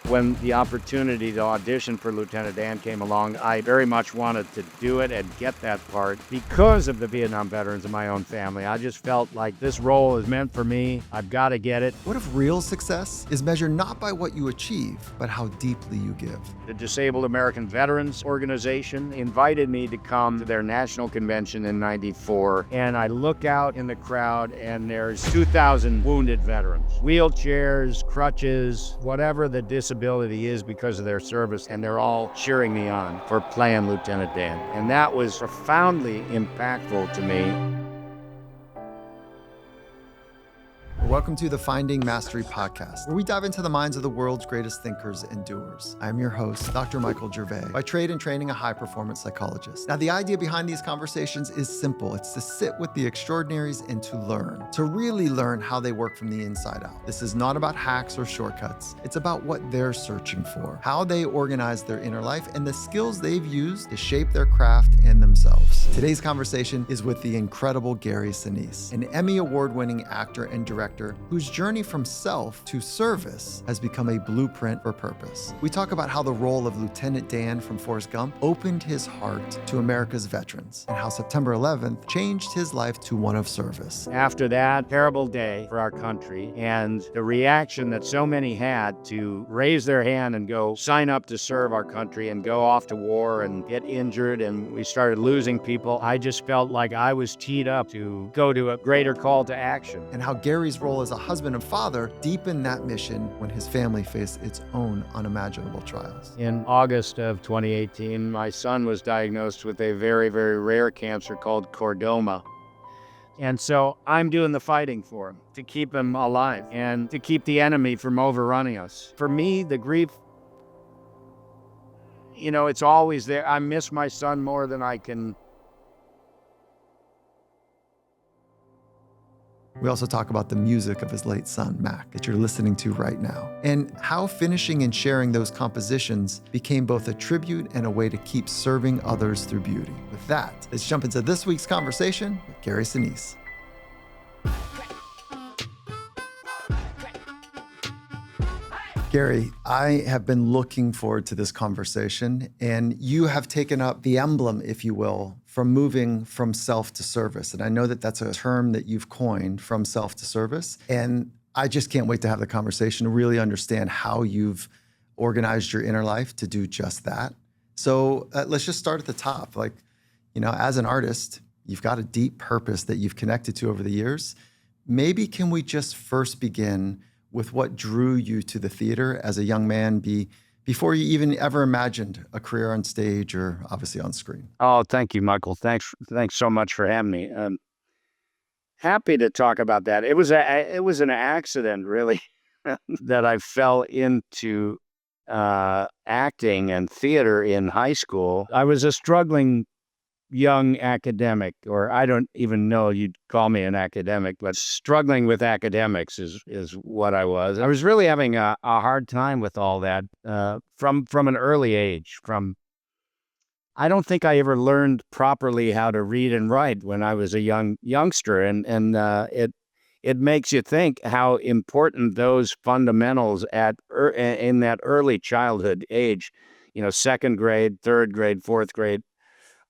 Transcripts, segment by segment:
When the opportunity to audition for Lieutenant Dan came along, I very much wanted to do it and get that part because of the Vietnam veterans in my own family. I just felt like this role is meant for me. I've got to get it. What if real success is measured not by what you achieve, but how deeply you give? The Disabled American Veterans Organization invited me to come to their national convention in '94, and I look out in the crowd and there's 2,000 wounded veterans. Wheelchairs, crutches, whatever the disability is because of their service, and they're all cheering me on for playing Lieutenant Dan. And that was profoundly impactful to me. Welcome to the Finding Mastery podcast, where we dive into the minds of the world's greatest thinkers and doers. I'm your host, Dr. Michael Gervais, by trade and training a high-performance psychologist. Now, the idea behind these conversations is simple. It's to sit with the extraordinaries and to learn, to really learn how they work from the inside out. This is not about hacks or shortcuts. It's about what they're searching for, how they organize their inner life, and the skills they've used to shape their craft and themselves. Today's conversation is with the incredible Gary Sinise, an Emmy Award-winning actor and director whose journey from self to service has become a blueprint for purpose. We talk about how the role of Lieutenant Dan from Forrest Gump opened his heart to America's veterans, and how September 11th changed his life to one of service. After that terrible day for our country, and the reaction that so many had to raise their hand and go sign up to serve our country and go off to war and get injured, and we started losing people, I just felt like I was teed up to go to a greater call to action. And how Gary's role as a husband and father deepened that mission when his family faced its own unimaginable trials. In August of 2018, my son was diagnosed with a very, very rare cancer called chordoma. And so I'm doing the fighting for him, to keep him alive and to keep the enemy from overrunning us. For me, the grief, it's always there. I miss my son more than I can. We also talk about the music of his late son, Mac, that you're listening to right now, and how finishing and sharing those compositions became both a tribute and a way to keep serving others through beauty. With that, let's jump into this week's conversation with Gary Sinise. Gary, I have been looking forward to this conversation, and you have taken up the emblem, if you will, from moving from self to service. And I know that that's a term that you've coined, from self to service. And I just can't wait to have the conversation to really understand how you've organized your inner life to do just that. So let's just start at the top. As an artist, you've got a deep purpose that you've connected to over the years. Maybe can we just first begin with what drew you to the theater as a young man before you even ever imagined a career on stage or obviously on screen? Oh, thank you, Michael. Thanks so much for having me. Happy to talk about that. It was an accident, really, that I fell into acting and theater in high school. I was a struggling young academic, or I don't even know you'd call me an academic, but struggling with academics is what I was. I was really having a hard time with all that from an early age. I don't think I ever learned properly how to read and write when I was a youngster, and it makes you think how important those fundamentals in that early childhood age, second grade, third grade, fourth grade,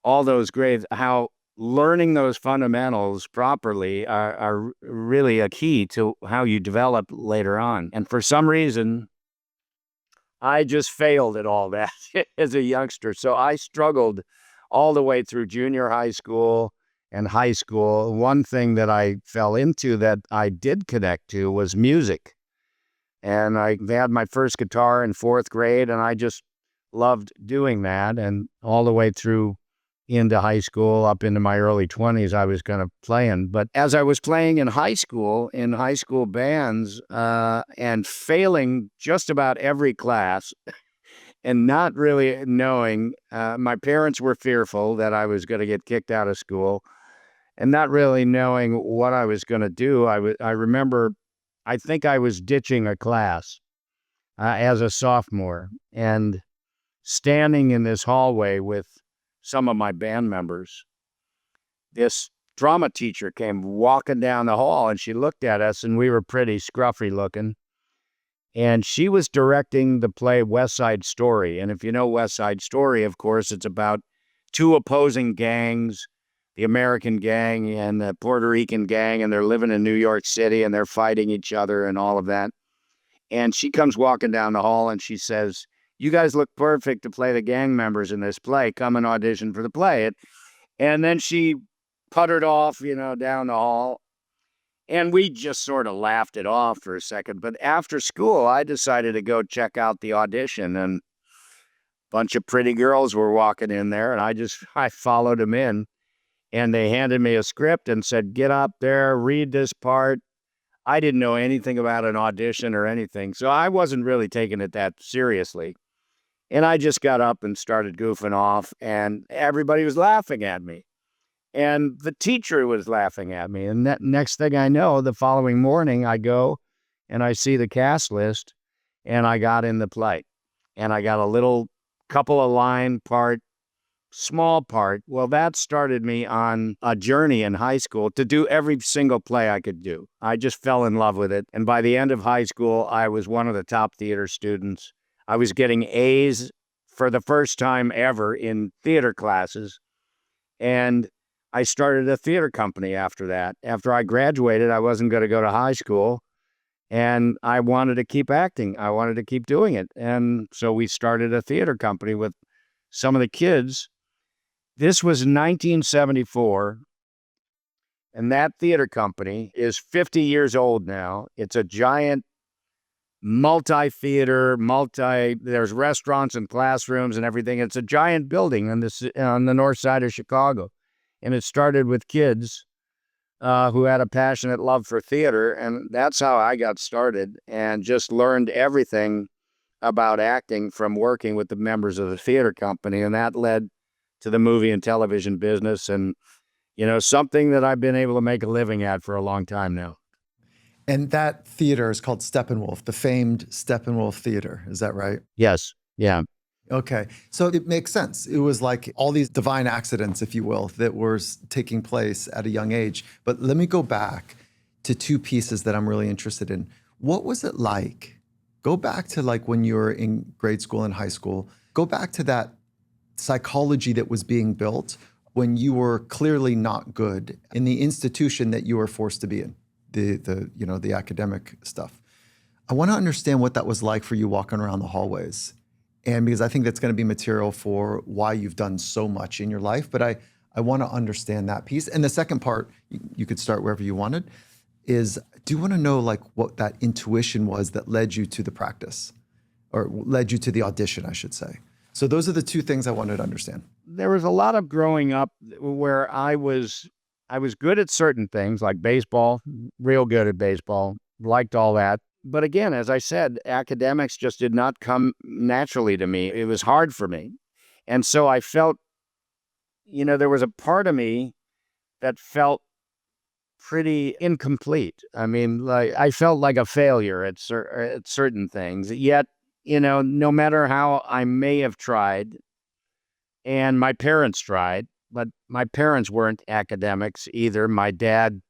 all those grades, how learning those fundamentals properly are really a key to how you develop later on. And for some reason, I just failed at all that as a youngster. So I struggled all the way through junior high school and high school. One thing that I fell into that I did connect to was music. And I had my first guitar in fourth grade, and I just loved doing that. And all the way through into high school, up into my early 20s, I was kind of playing. But as I was playing in high school bands, and failing just about every class and not really knowing, my parents were fearful that I was going to get kicked out of school, and not really knowing what I was going to do. I remember, I think I was ditching a class as a sophomore, and standing in this hallway with some of my band members, this drama teacher came walking down the hall, and she looked at us, and we were pretty scruffy looking. And she was directing the play West Side Story. And if you know West Side Story, of course, it's about two opposing gangs, the American gang and the Puerto Rican gang, and they're living in New York City and they're fighting each other and all of that. And she comes walking down the hall and she says, "You guys look perfect to play the gang members in this play. Come and audition for the play." And then she puttered off, down the hall. And we just sort of laughed it off for a second. But after school, I decided to go check out the audition, and a bunch of pretty girls were walking in there, and I followed them in, and they handed me a script and said, "Get up there, read this part." I didn't know anything about an audition or anything, so I wasn't really taking it that seriously. And I just got up and started goofing off, and everybody was laughing at me. And the teacher was laughing at me. And next thing I know, the following morning, I go and I see the cast list, and I got in the play. And I got a little couple of line part, small part. Well, that started me on a journey in high school to do every single play I could do. I just fell in love with it. And by the end of high school, I was one of the top theater students. I was getting A's for the first time ever in theater classes. And I started a theater company after that. After I graduated, I wasn't going to go to high school, and I wanted to keep acting. I wanted to keep doing it. And so we started a theater company with some of the kids. This was 1974, and that theater company is 50 years old now. It's a giant multi-theater, there's restaurants and classrooms and everything. It's a giant building on the north side of Chicago. And it started with kids who had a passionate love for theater. And that's how I got started and just learned everything about acting from working with the members of the theater company. And that led to the movie and television business. And, something that I've been able to make a living at for a long time now. And that theater is called Steppenwolf, the famed Steppenwolf Theatre. Is that right? Yes. Yeah. Okay. So it makes sense. It was like all these divine accidents, if you will, that were taking place at a young age. But let me go back to two pieces that I'm really interested in. What was it like? Go back to like when you were in grade school and high school. Go back to that psychology that was being built when you were clearly not good in the institution that you were forced to be in, the academic stuff. I want to understand what that was like for you walking around the hallways. And because I think that's going to be material for why you've done so much in your life. But I want to understand that piece. And the second part, you could start wherever you wanted, is do you want to know like what that intuition was that led you to the practice or led you to the audition, I should say. So those are the two things I wanted to understand. There was a lot of growing up where I was good at certain things like baseball, real good at baseball, liked all that. But again, as I said, academics just did not come naturally to me. It was hard for me. And so I felt, there was a part of me that felt pretty incomplete. I mean, like I felt like a failure at certain things. Yet, no matter how I may have tried, and my parents tried, but my parents weren't academics either. My dad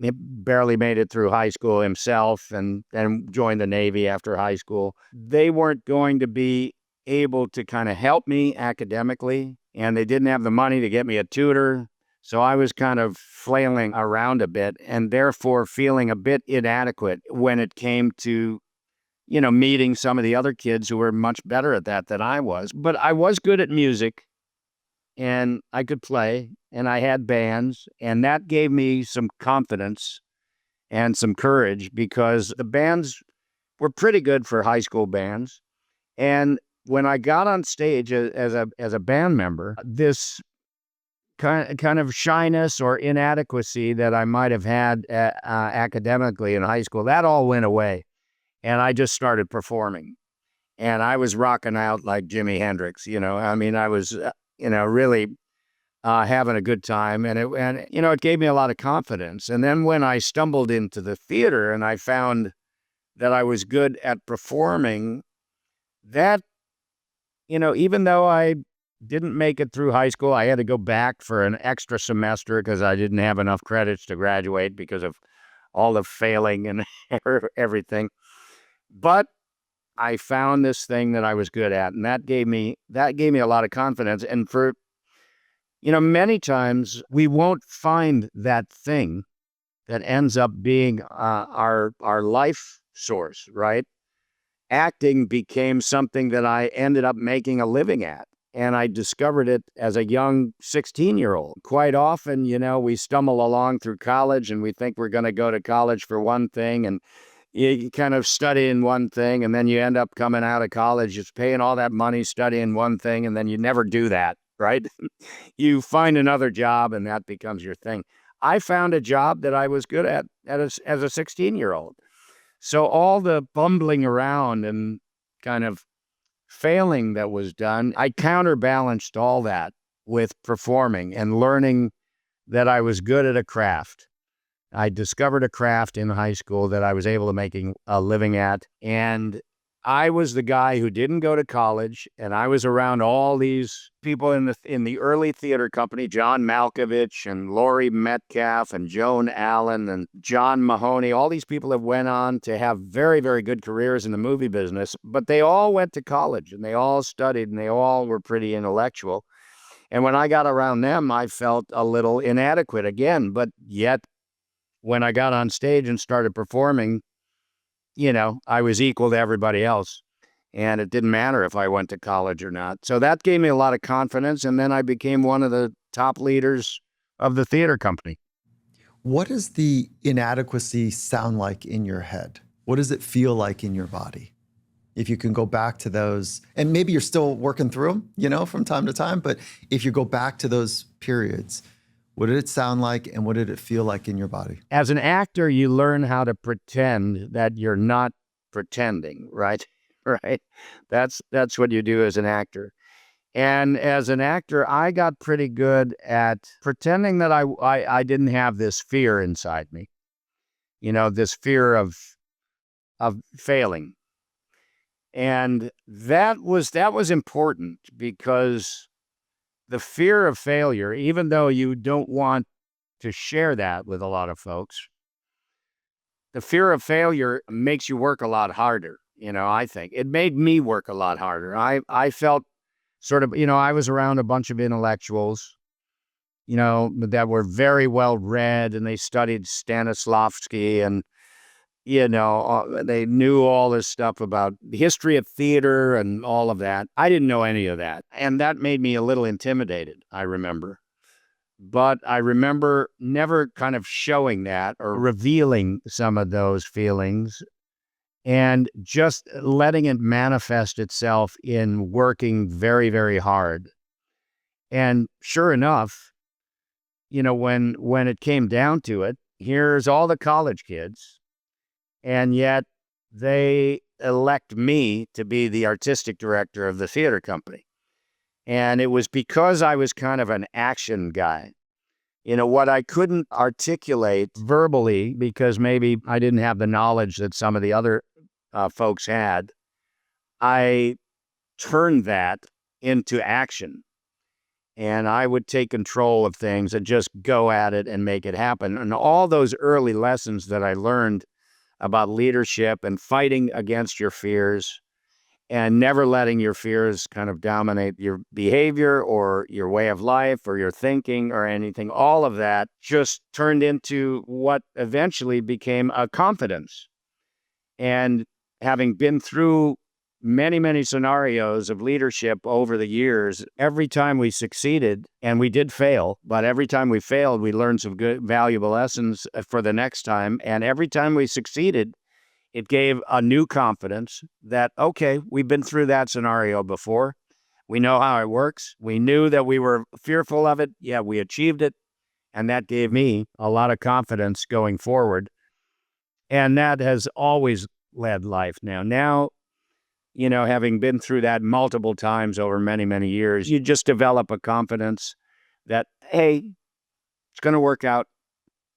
barely made it through high school himself and then joined the Navy after high school. They weren't going to be able to kind of help me academically, and they didn't have the money to get me a tutor. So I was kind of flailing around a bit and therefore feeling a bit inadequate when it came to, meeting some of the other kids who were much better at that than I was. But I was good at music and I could play and I had bands, and that gave me some confidence and some courage because the bands were pretty good for high school bands. And when I got on stage as a band member, this kind of shyness or inadequacy that I might have had academically in high school, that all went away. And I just started performing. And I was rocking out like Jimi Hendrix, I mean, I was, really having a good time. And it gave me a lot of confidence. And then when I stumbled into the theater and I found that I was good at performing, that, even though I didn't make it through high school, I had to go back for an extra semester because I didn't have enough credits to graduate because of all the failing and everything. But I found this thing that I was good at, and that gave me a lot of confidence. And many times we won't find that thing that ends up being our life source, right? Acting became something that I ended up making a living at. And I discovered it as a young 16-year-old. Quite often, we stumble along through college and we think we're going to go to college for one thing, and you kind of study in one thing, and then you end up coming out of college, just paying all that money studying one thing, and then you never do that, right? You find another job and that becomes your thing. I found a job that I was good at as a 16-year-old. So all the bumbling around and kind of failing that was done, I counterbalanced all that with performing and learning that I was good at a craft. I discovered a craft in high school that I was able to make a living at. And I was the guy who didn't go to college, and I was around all these people in the early theater company, John Malkovich and Laurie Metcalf and Joan Allen and John Mahoney. All these people have went on to have very, very good careers in the movie business, but they all went to college and they all studied and they all were pretty intellectual. And when I got around them, I felt a little inadequate again, but yet when I got on stage and started performing, I was equal to everybody else, and it didn't matter if I went to college or not. So that gave me a lot of confidence, and then I became one of the top leaders of the theater company. What does the inadequacy sound like in your head? What does it feel like in your body? If you can go back to those, and maybe you're still working through them, from time to time, but if you go back to those periods, what did it sound like and what did it feel like in your body? As an actor, you learn how to pretend that you're not pretending, right? Right. That's what you do as an actor. And as an actor, I got pretty good at pretending that I didn't have this fear inside me. This fear of failing. And that was important because the fear of failure, even though you don't want to share that with a lot of folks, the fear of failure makes you work a lot harder. I think it made me work a lot harder. I felt sort of, I was around a bunch of intellectuals, that were very well read, and they studied Stanislavski, and, they knew all this stuff about the history of theater and all of that. I didn't know any of that. And that made me a little intimidated, I remember. But I remember never kind of showing that or revealing some of those feelings and just letting it manifest itself in working very, very hard. And sure enough, when it came down to it, here's all the college kids, and yet they elect me to be the artistic director of the theater company. And it was because I was kind of an action guy. What I couldn't articulate verbally, because maybe I didn't have the knowledge that some of the other folks had, I turned that into action. And I would take control of things and just go at it and make it happen. And all those early lessons that I learned about leadership and fighting against your fears and never letting your fears kind of dominate your behavior or your way of life or your thinking or anything, all of that just turned into what eventually became a confidence. And having been through many, many scenarios of leadership over the years, every time we succeeded, and we did fail, but every time we failed, we learned some good, valuable lessons for the next time. And every time we succeeded, it gave a new confidence that, okay, we've been through that scenario before. We know how it works. We knew that we were fearful of it. Yeah, we achieved it. And that gave me a lot of confidence going forward. And that has always led life now, having been through that multiple times over many, many years, you just develop a confidence that, hey, it's going to work out.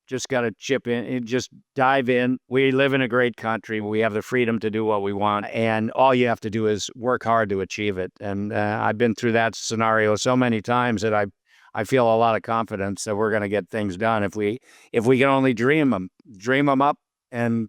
Just got to chip in and just dive in. We live in a great country. We have the freedom to do what we want. And all you have to do is work hard to achieve it. And I've been through that scenario so many times that I feel a lot of confidence that we're going to get things done if we can only dream them up and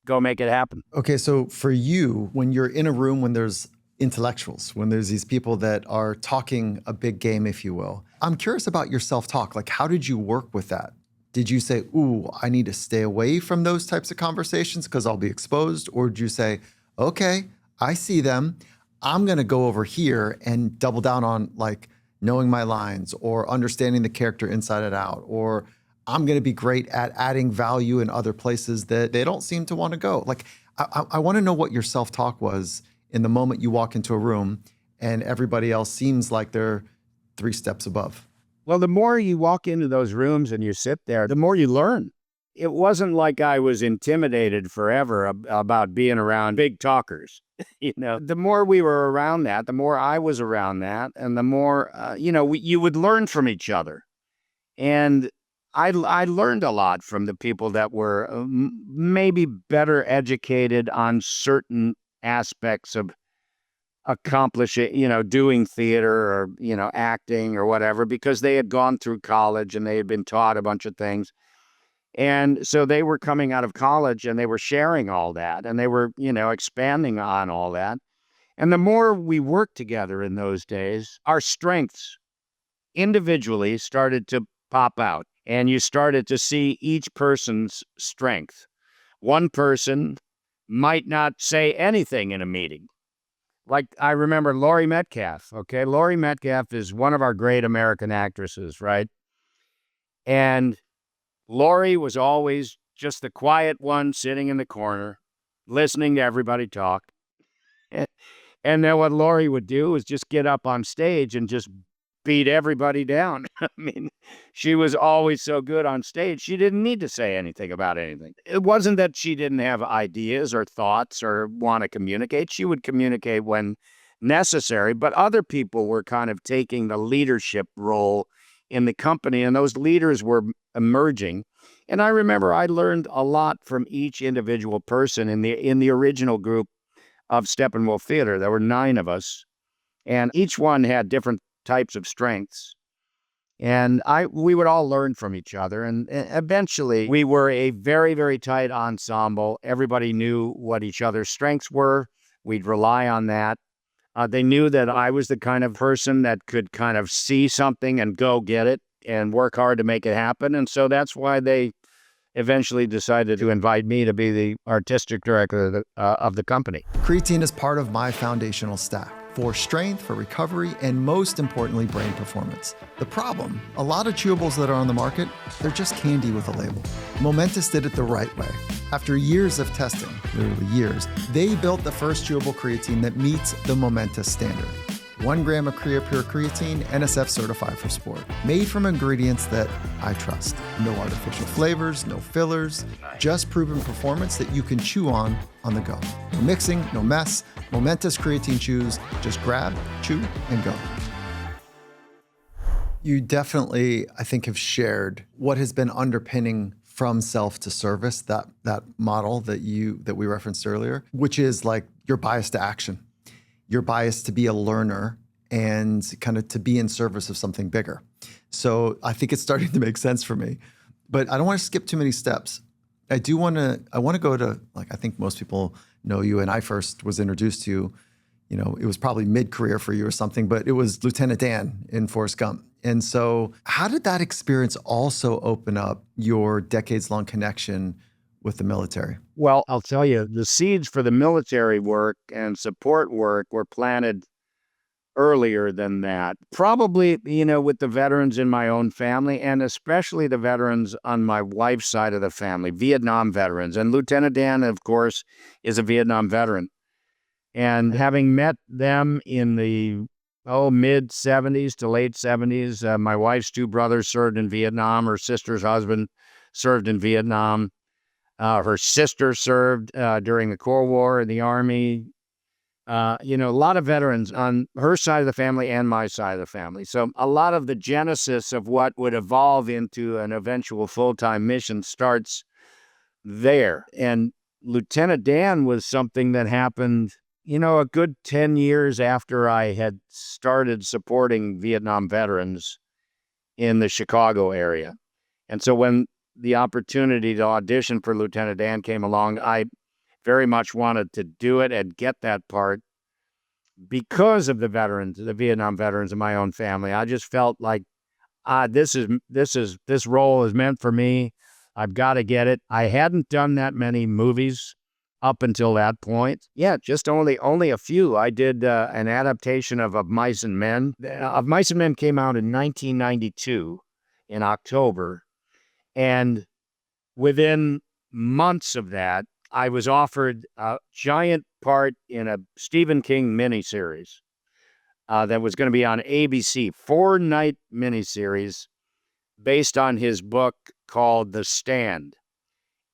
go make it happen. Okay, so for you, when you're in a room, when there's intellectuals, when there's these people that are talking a big game, if you will, I'm curious about your self-talk. Like, how did you work with that? Did you say, ooh, I need to stay away from those types of conversations because I'll be exposed? Or did you say, okay, I see them. I'm going to go over here and double down on like knowing my lines or understanding the character inside and out, or I'm going to be great at adding value in other places that they don't seem to want to go. Like, I want to know what your self-talk was in the moment you walk into a room and everybody else seems like they're 3 steps above. Well, the more you walk into those rooms and you sit there, the more you learn. It wasn't like I was intimidated forever about being around big talkers. The more we were around that, the more I was around that, and the more, you would learn from each other. And I learned a lot from the people that were maybe better educated on certain aspects of accomplishing, doing theater or, acting or whatever, because they had gone through college and they had been taught a bunch of things. And so they were coming out of college and they were sharing all that and they were, expanding on all that. And the more we worked together in those days, our strengths individually started to pop out and you started to see each person's strength. One person might not say anything in a meeting. Like I remember Laurie Metcalf, okay? Laurie Metcalf is one of our great American actresses, right? And Laurie was always just the quiet one sitting in the corner, listening to everybody talk. And then what Laurie would do is just get up on stage and just beat everybody down. I mean, she was always so good on stage. She didn't need to say anything about anything. It wasn't that she didn't have ideas or thoughts or want to communicate. She would communicate when necessary, but other people were kind of taking the leadership role in the company, and those leaders were emerging. And I remember I learned a lot from each individual person in the original group of Steppenwolf Theatre. There were 9 of us, and each one had different types of strengths. And we would all learn from each other. And eventually we were a very, very tight ensemble. Everybody knew what each other's strengths were. We'd rely on that. They knew that I was the kind of person that could kind of see something and go get it and work hard to make it happen. And so that's why they eventually decided to invite me to be the artistic director of the company. Creatine is part of my foundational stack for strength, for recovery, and most importantly, brain performance. The problem, a lot of chewables that are on the market, they're just candy with a label. Momentous did it the right way. After years of testing, literally years, they built the first chewable creatine that meets the Momentous standard. 1 gram of Pure creatine, NSF certified for sport. Made from ingredients that I trust. No artificial flavors, no fillers, just proven performance that you can chew on the go. No mixing, no mess. Momentous creatine chews. Just grab, chew, and go. You definitely, I think, have shared what has been underpinning from self to service, that model that we referenced earlier, which is like your bias to action. You're biased to be a learner and kind of to be in service of something bigger. So I think it's starting to make sense for me, but I don't want to skip too many steps. I want to go to, like, I think most people know you, and I first was introduced to you, it was probably mid-career for you or something, but it was Lieutenant Dan in Forrest Gump. And so how did that experience also open up your decades-long connection with the military? Well, I'll tell you, the seeds for the military work and support work were planted earlier than that. Probably, with the veterans in my own family, and especially the veterans on my wife's side of the family, Vietnam veterans. And Lieutenant Dan, of course, is a Vietnam veteran. And having met them in the mid 70s to late 70s, my wife's 2 brothers served in Vietnam. Her sister's husband served in Vietnam. Her sister served during the Cold War in the Army. A lot of veterans on her side of the family and my side of the family. So a lot of the genesis of what would evolve into an eventual full-time mission starts there. And Lieutenant Dan was something that happened, a good 10 years after I had started supporting Vietnam veterans in the Chicago area. And so when the opportunity to audition for Lieutenant Dan came along, I very much wanted to do it and get that part because of the veterans, the Vietnam veterans in my own family. I just felt like, this role is meant for me. I've got to get it. I hadn't done that many movies up until that point. Yeah, just only a few. I did an adaptation of Mice and Men. Of Mice and Men came out in 1992 in October, and within months of that, I was offered a giant part in a Stephen King miniseries that was going to be on ABC, 4-night miniseries based on his book called The Stand.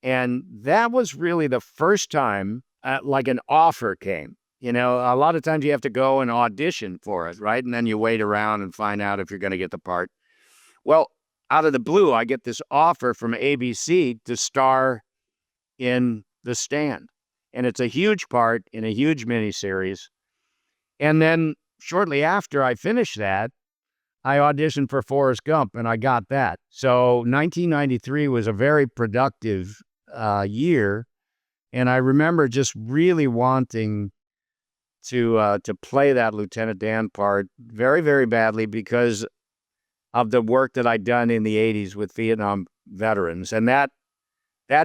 And that was really the first time like an offer came. You know, a lot of times you have to go and audition for it, right? And then you wait around and find out if you're going to get the part. Well, out of the blue, I get this offer from ABC to star in The Stand. And it's a huge part in a huge miniseries. And then shortly after I finished that, I auditioned for Forrest Gump, and I got that. So 1993 was a very productive year, and I remember just really wanting to play that Lieutenant Dan part very, very badly because of the work that I'd done in the 80s with Vietnam veterans, and that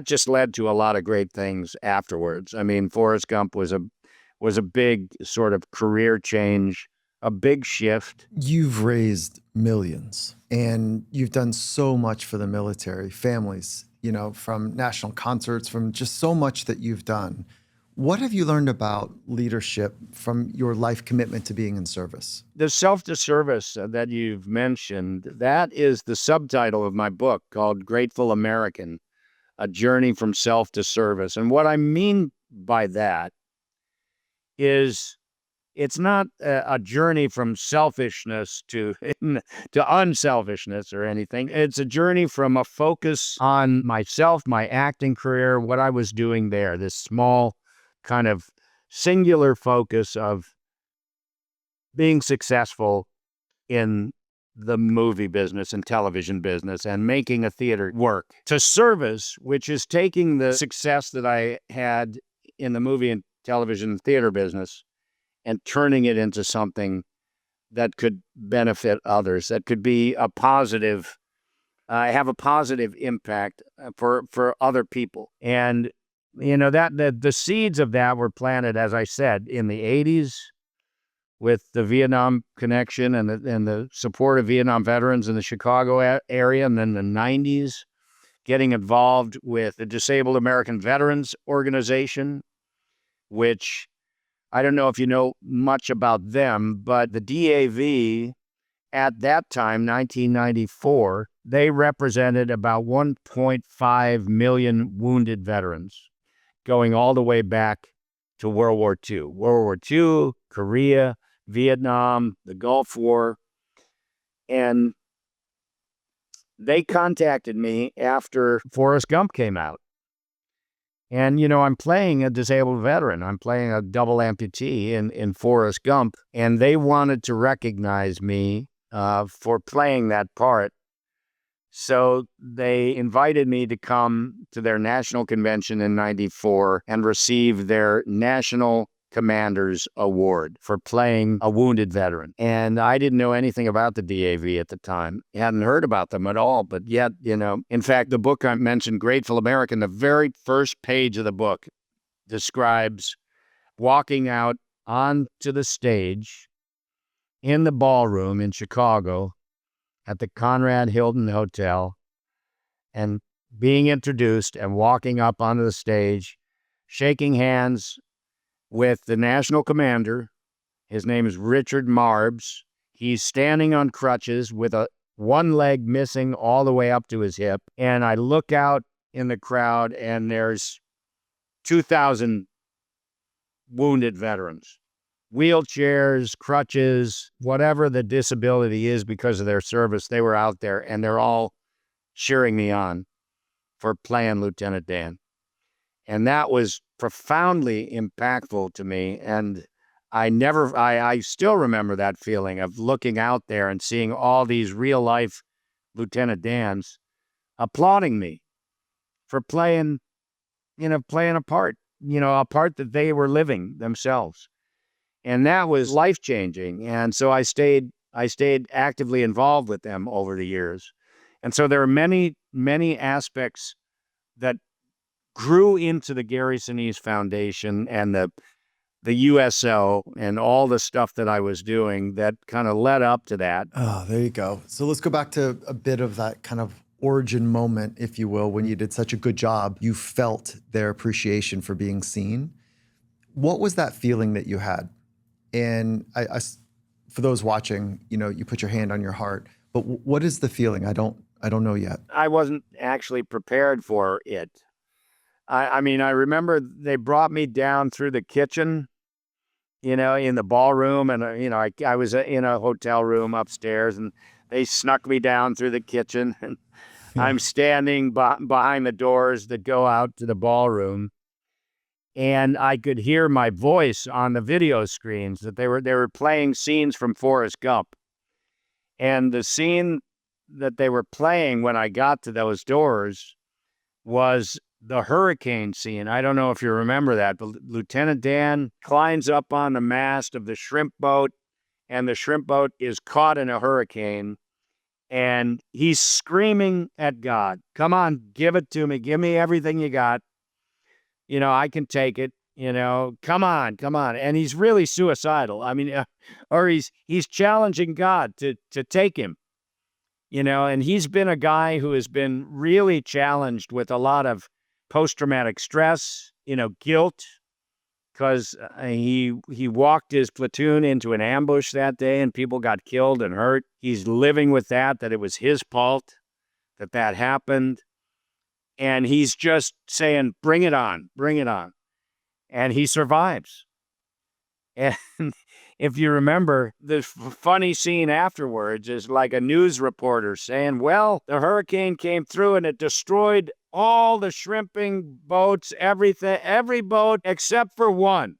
just led to a lot of great things afterwards. I mean, Forrest Gump was a big sort of career change, a big shift. You've raised millions and you've done so much for the military families, you know, from national concerts, from just so much that you've done. What have you learned about leadership from your life commitment to being in service? The self-to-service that you've mentioned, that is the subtitle of my book called Grateful American, A Journey from Self to Service. And what I mean by that is it's not a journey from selfishness to unselfishness or anything. It's a journey from a focus on myself, my acting career, what I was doing there, this small kind of singular focus of being successful in the movie business and television business and making a theater work, to service, which is taking the success that I had in the movie and television theater business and turning it into something that could benefit others, that could be a positive, have a positive impact for other people. And, you know, that the seeds of that were planted, as I said, in the 80s with the Vietnam connection and the support of Vietnam veterans in the Chicago area, and then the 90s, getting involved with the Disabled American Veterans Organization, which I don't know if you know much about them, but the DAV at that time, 1994, they represented about 1.5 million wounded veterans going all the way back to World War II. World War II, Korea, Vietnam, the Gulf War. And they contacted me after Forrest Gump came out. And, you know, I'm playing a disabled veteran. I'm playing a double amputee in Forrest Gump. And they wanted to recognize me for playing that part. So they invited me to come to their national convention in 94 and receive their National Commander's Award for playing a wounded veteran. And I didn't know anything about the DAV at the time. I hadn't heard about them at all, but yet, you know, in fact, the book I mentioned, Grateful American, the very first page of the book describes walking out onto the stage in the ballroom in Chicago at the Conrad Hilton Hotel and being introduced and walking up onto the stage, shaking hands with the national commander. His name is Richard Marbs. He's standing on crutches with one leg missing all the way up to his hip. And I look out in the crowd and there's 2,000 wounded veterans, wheelchairs, crutches, whatever the disability is because of their service. They were out there and they're all cheering me on for playing Lieutenant Dan. And that was profoundly impactful to me. And I still remember that feeling of looking out there and seeing all these real life Lieutenant Dans applauding me for playing a part a part that they were living themselves. And that was life-changing. And so I stayed actively involved with them over the years. And so there are many, many aspects that grew into the Gary Sinise Foundation and the USO and all the stuff that I was doing that kind of led up to that. Oh, there you go. So let's go back to a bit of that kind of origin moment, if you will, when you did such a good job. You felt their appreciation for being seen. What was that feeling that you had? And I for those watching, you put your hand on your heart, but what is the feeling? I don't know yet. I wasn't actually prepared for it. I mean, I remember they brought me down through the kitchen, in the ballroom, and I was in a hotel room upstairs, and they snuck me down through the kitchen, and I'm standing behind the doors that go out to the ballroom, and I could hear my voice on the video screens that they were playing scenes from Forrest Gump, and the scene that they were playing when I got to those doors was the hurricane scene. I don't know if you remember that, but Lieutenant Dan climbs up on the mast of the shrimp boat, and the shrimp boat is caught in a hurricane, and he's screaming at God, "Come on, give it to me. Give me everything you got. I can take it. Come on, come on." And he's really suicidal. I mean, or he's challenging God to take him. And he's been a guy who has been really challenged with a lot of post-traumatic stress, guilt, because he walked his platoon into an ambush that day and people got killed and hurt. He's living with that it was his fault that happened. And he's just saying, bring it on, bring it on. And he survives. And if you remember, the funny scene afterwards is like a news reporter saying, well, the hurricane came through and it destroyed all the shrimping boats, everything, every boat except for one.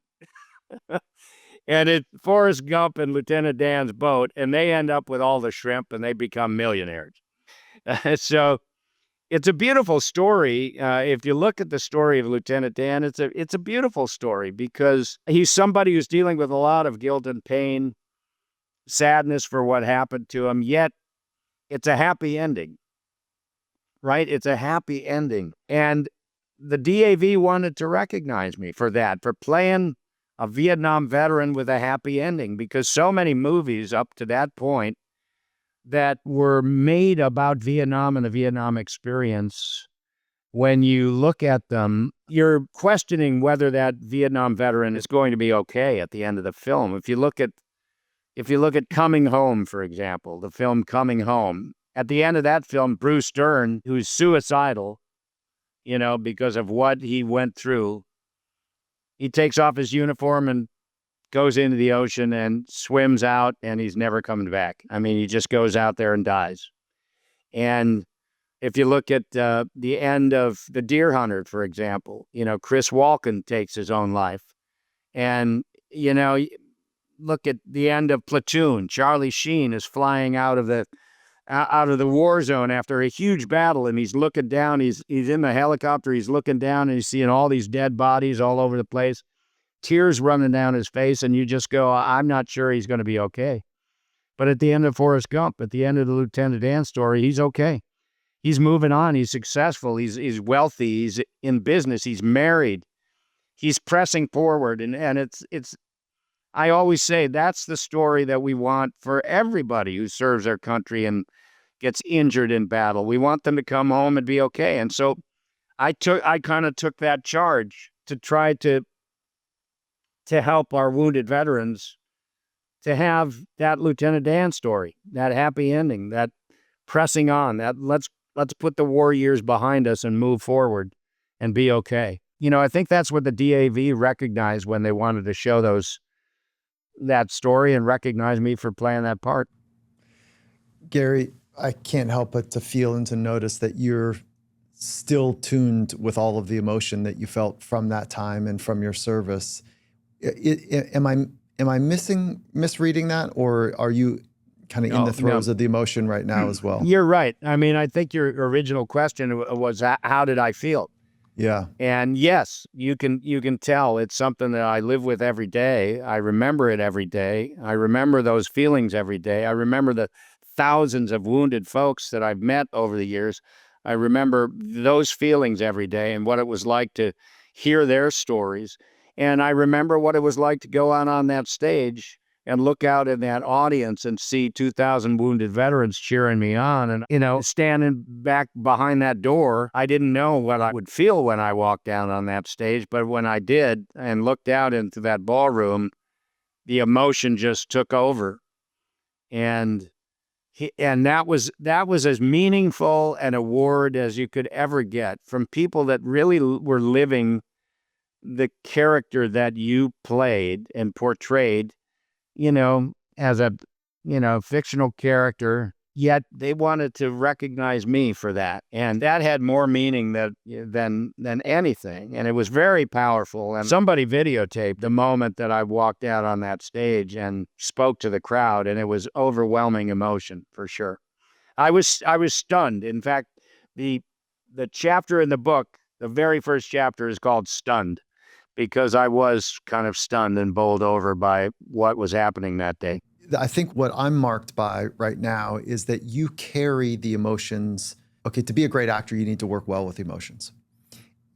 And it's Forrest Gump and Lieutenant Dan's boat, and they end up with all the shrimp and they become millionaires. So it's a beautiful story. If you look at the story of Lieutenant Dan, it's a beautiful story because he's somebody who's dealing with a lot of guilt and pain, sadness for what happened to him, yet it's a happy ending, right? It's a happy ending. And the DAV wanted to recognize me for that, for playing a Vietnam veteran with a happy ending, because so many movies up to that point that were made about Vietnam and the Vietnam experience, when you look at them, you're questioning whether that Vietnam veteran is going to be okay at the end of the film. If you look at Coming Home, for example, the film Coming Home, at the end of that film, Bruce Dern, who's suicidal, because of what he went through, he takes off his uniform and goes into the ocean and swims out, and he's never coming back. I mean, he just goes out there and dies. And if you look at the end of The Deer Hunter, for example, Chris Walken takes his own life. And, look at the end of Platoon. Charlie Sheen is flying out of the war zone after a huge battle, and he's looking down. He's in the helicopter. He's looking down, and he's seeing all these dead bodies all over the place. Tears running down his face, and you just go, I'm not sure he's going to be okay. But at the end of Forrest Gump, at the end of the Lieutenant Dan story, he's okay. He's moving on. He's successful. He's wealthy. He's in business. He's married. He's pressing forward. And it's I always say that's the story that we want for everybody who serves our country and gets injured in battle. We want them to come home and be okay. And so I kind of took that charge to try to help our wounded veterans to have that Lieutenant Dan story, that happy ending, that pressing on, that let's put the war years behind us and move forward and be okay. I think that's what the DAV recognized when they wanted to show that story and recognize me for playing that part. Gary, I can't help but to feel and to notice that you're still tuned with all of the emotion that you felt from that time and from your service. Am I misreading that, or are you kind of in the throes of the emotion right now as well? You're right. I mean, I think your original question was, how did I feel? Yeah. And yes, you can tell it's something that I live with every day. I remember it every day. I remember those feelings every day. I remember the thousands of wounded folks that I've met over the years. I remember those feelings every day and what it was like to hear their stories. And I remember what it was like to go out on that stage and look out in that audience and see 2,000 wounded veterans cheering me on. And, standing back behind that door, I didn't know what I would feel when I walked down on that stage. But when I did and looked out into that ballroom, the emotion just took over. And that was as meaningful an award as you could ever get from people that really were living the character that you played and portrayed, as a, fictional character, yet they wanted to recognize me for that. And that had more meaning than anything. And it was very powerful. And somebody videotaped the moment that I walked out on that stage and spoke to the crowd, and it was overwhelming emotion for sure. I was stunned. In fact, the chapter in the book, the very first chapter is called Stunned, because I was kind of stunned and bowled over by what was happening that day. I think what I'm marked by right now is that you carry the emotions. Okay, to be a great actor, you need to work well with emotions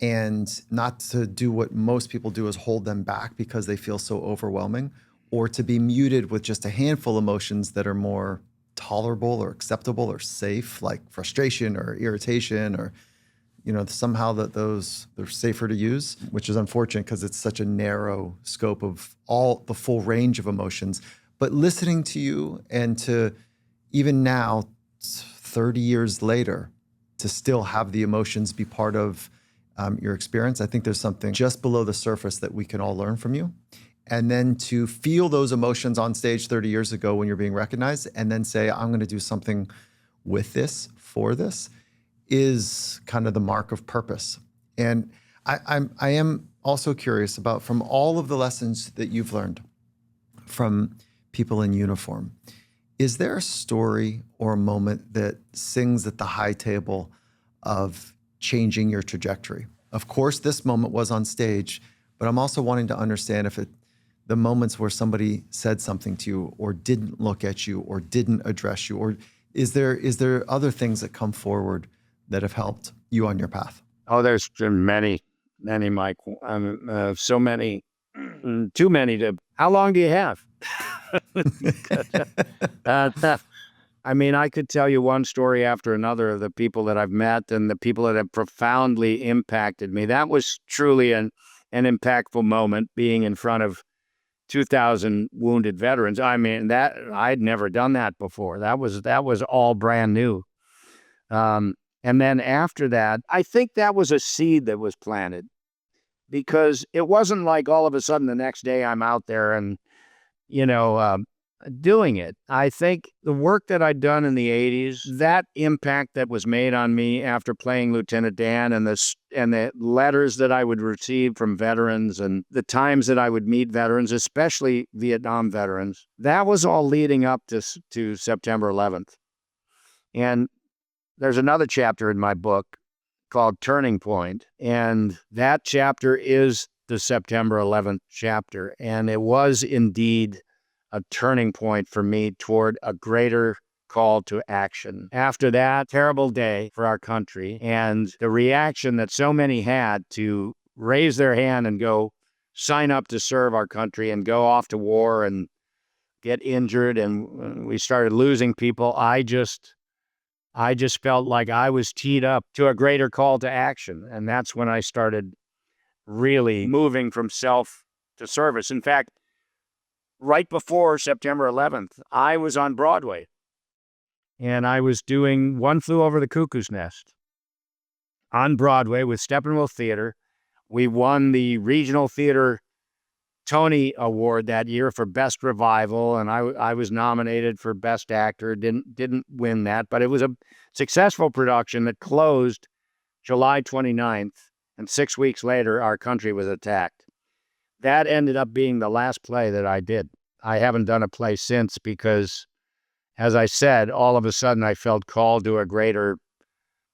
and not to do what most people do is hold them back because they feel so overwhelming, or to be muted with just a handful of emotions that are more tolerable or acceptable or safe, like frustration or irritation, or somehow that they're safer to use, which is unfortunate because it's such a narrow scope of all the full range of emotions. But listening to you, and to even now, 30 years later, to still have the emotions be part of your experience, I think there's something just below the surface that we can all learn from you. And then to feel those emotions on stage 30 years ago when you're being recognized, and then say, I'm going to do something with this, for this, is kind of the mark of purpose. And I am also curious about, from all of the lessons that you've learned from people in uniform, is there a story or a moment that sings at the high table of changing your trajectory? Of course, this moment was on stage, but I'm also wanting to understand if the moments where somebody said something to you or didn't look at you or didn't address you, or is there other things that come forward that have helped you on your path? Oh, there's been many, Mike. So many, too many to. How long do you have? I mean, I could tell you one story after another of the people that I've met and the people that have profoundly impacted me. That was truly an impactful moment, being in front of 2,000 wounded veterans. I mean, that I'd never done that before. That was all brand new. And then after that, I think that was a seed that was planted, because it wasn't like all of a sudden the next day I'm out there and, doing it. I think the work that I'd done in the 80s, that impact that was made on me after playing Lieutenant Dan, and the letters that I would receive from veterans, and the times that I would meet veterans, especially Vietnam veterans, that was all leading up to September 11th. And there's another chapter in my book called Turning Point, and that chapter is the September 11th chapter. And it was indeed a turning point for me toward a greater call to action. After that terrible day for our country, and the reaction that so many had to raise their hand and go sign up to serve our country and go off to war and get injured, and we started losing people, I just felt like I was teed up to a greater call to action. And that's when I started really moving from self to service. In fact, right before September 11th, I was on Broadway, and I was doing One Flew Over the Cuckoo's Nest on Broadway with Steppenwolf Theatre. We won the Regional Theater Tony Award that year for Best Revival, and I was nominated for Best Actor. Didn't win that, but it was a successful production that closed July 29th, and 6 weeks later, our country was attacked. That ended up being the last play that I did. I haven't done a play since because, as I said, all of a sudden I felt called to a greater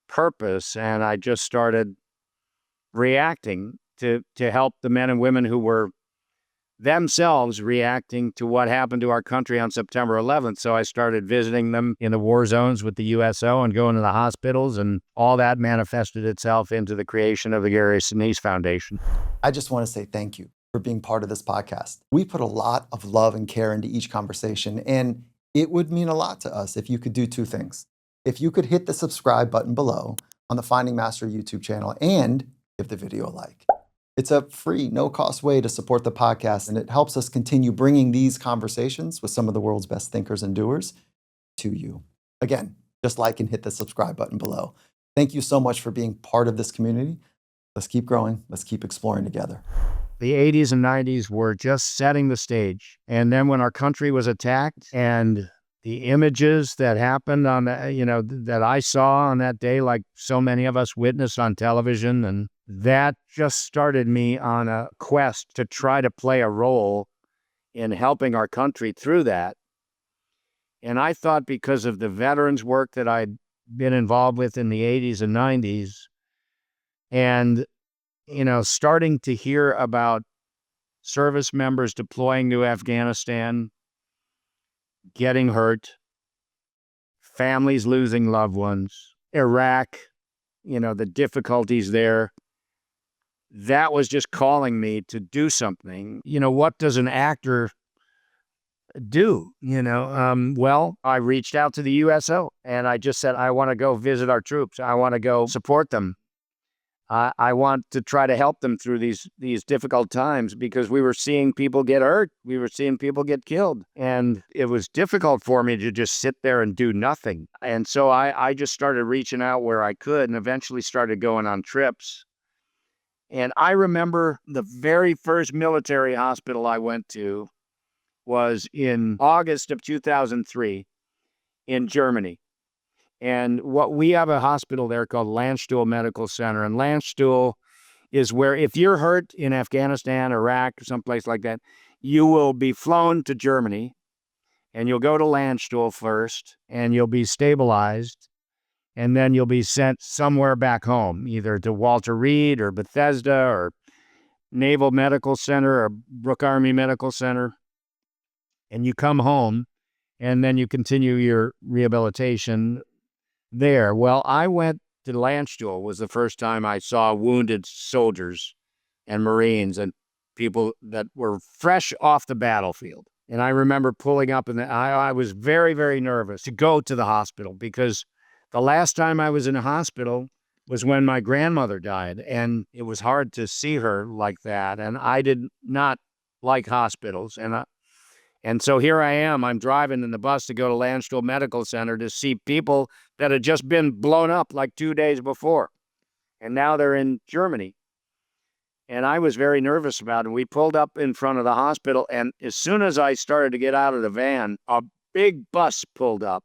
purpose, and I just started reacting to help the men and women who were themselves reacting to what happened to our country on September 11th. So I started visiting them in the war zones with the USO and going to the hospitals, and all that manifested itself into the creation of the Gary Sinise Foundation. I just want to say thank you for being part of this podcast. We put a lot of love and care into each conversation, and it would mean a lot to us if you could do two things. If you could hit the subscribe button below on the Finding Mastery YouTube channel and give the video a like. It's a free, no-cost way to support the podcast, and it helps us continue bringing these conversations with some of the world's best thinkers and doers to you. Again, just like and hit the subscribe button below. Thank you so much for being part of this community. Let's keep growing. Let's keep exploring together. The 80s and 90s were just setting the stage. And then when our country was attacked, and the images that happened on that I saw on that day, like so many of us witnessed on television, and that just started me on a quest to try to play a role in helping our country through that. And I thought, because of the veterans work that I'd been involved with in the 80s and 90s, and starting to hear about service members deploying to Afghanistan, getting hurt, families losing loved ones, Iraq, the difficulties there, that was just calling me to do something. What does an actor do? Well, I reached out to the USO and I just said, I want to go visit our troops. I want to go support them. I want to try to help them through these difficult times, because we were seeing people get hurt. We were seeing people get killed. And it was difficult for me to just sit there and do nothing. And so I just started reaching out where I could, and eventually started going on trips. And I remember the very first military hospital I went to was in August of 2003 in Germany. And we have a hospital there called Landstuhl Medical Center. And Landstuhl is where, if you're hurt in Afghanistan, Iraq, or someplace like that, you will be flown to Germany, and you'll go to Landstuhl first, and you'll be stabilized, and then you'll be sent somewhere back home, either to Walter Reed or Bethesda or Naval Medical Center or Brooke Army Medical Center. And you come home, and then you continue your rehabilitation there. Well, I went to Landstuhl. Was the first time I saw wounded soldiers and Marines and people that were fresh off the battlefield. And I remember pulling up, and I was very, very nervous to go to the hospital, because the last time I was in a hospital was when my grandmother died, and it was hard to see her like that. And I did not like hospitals. And so here I am, I'm driving in the bus to go to Landstuhl Medical Center to see people that had just been blown up like 2 days before. And now they're in Germany. And I was very nervous about it. We pulled up in front of the hospital, and as soon as I started to get out of the van, a big bus pulled up,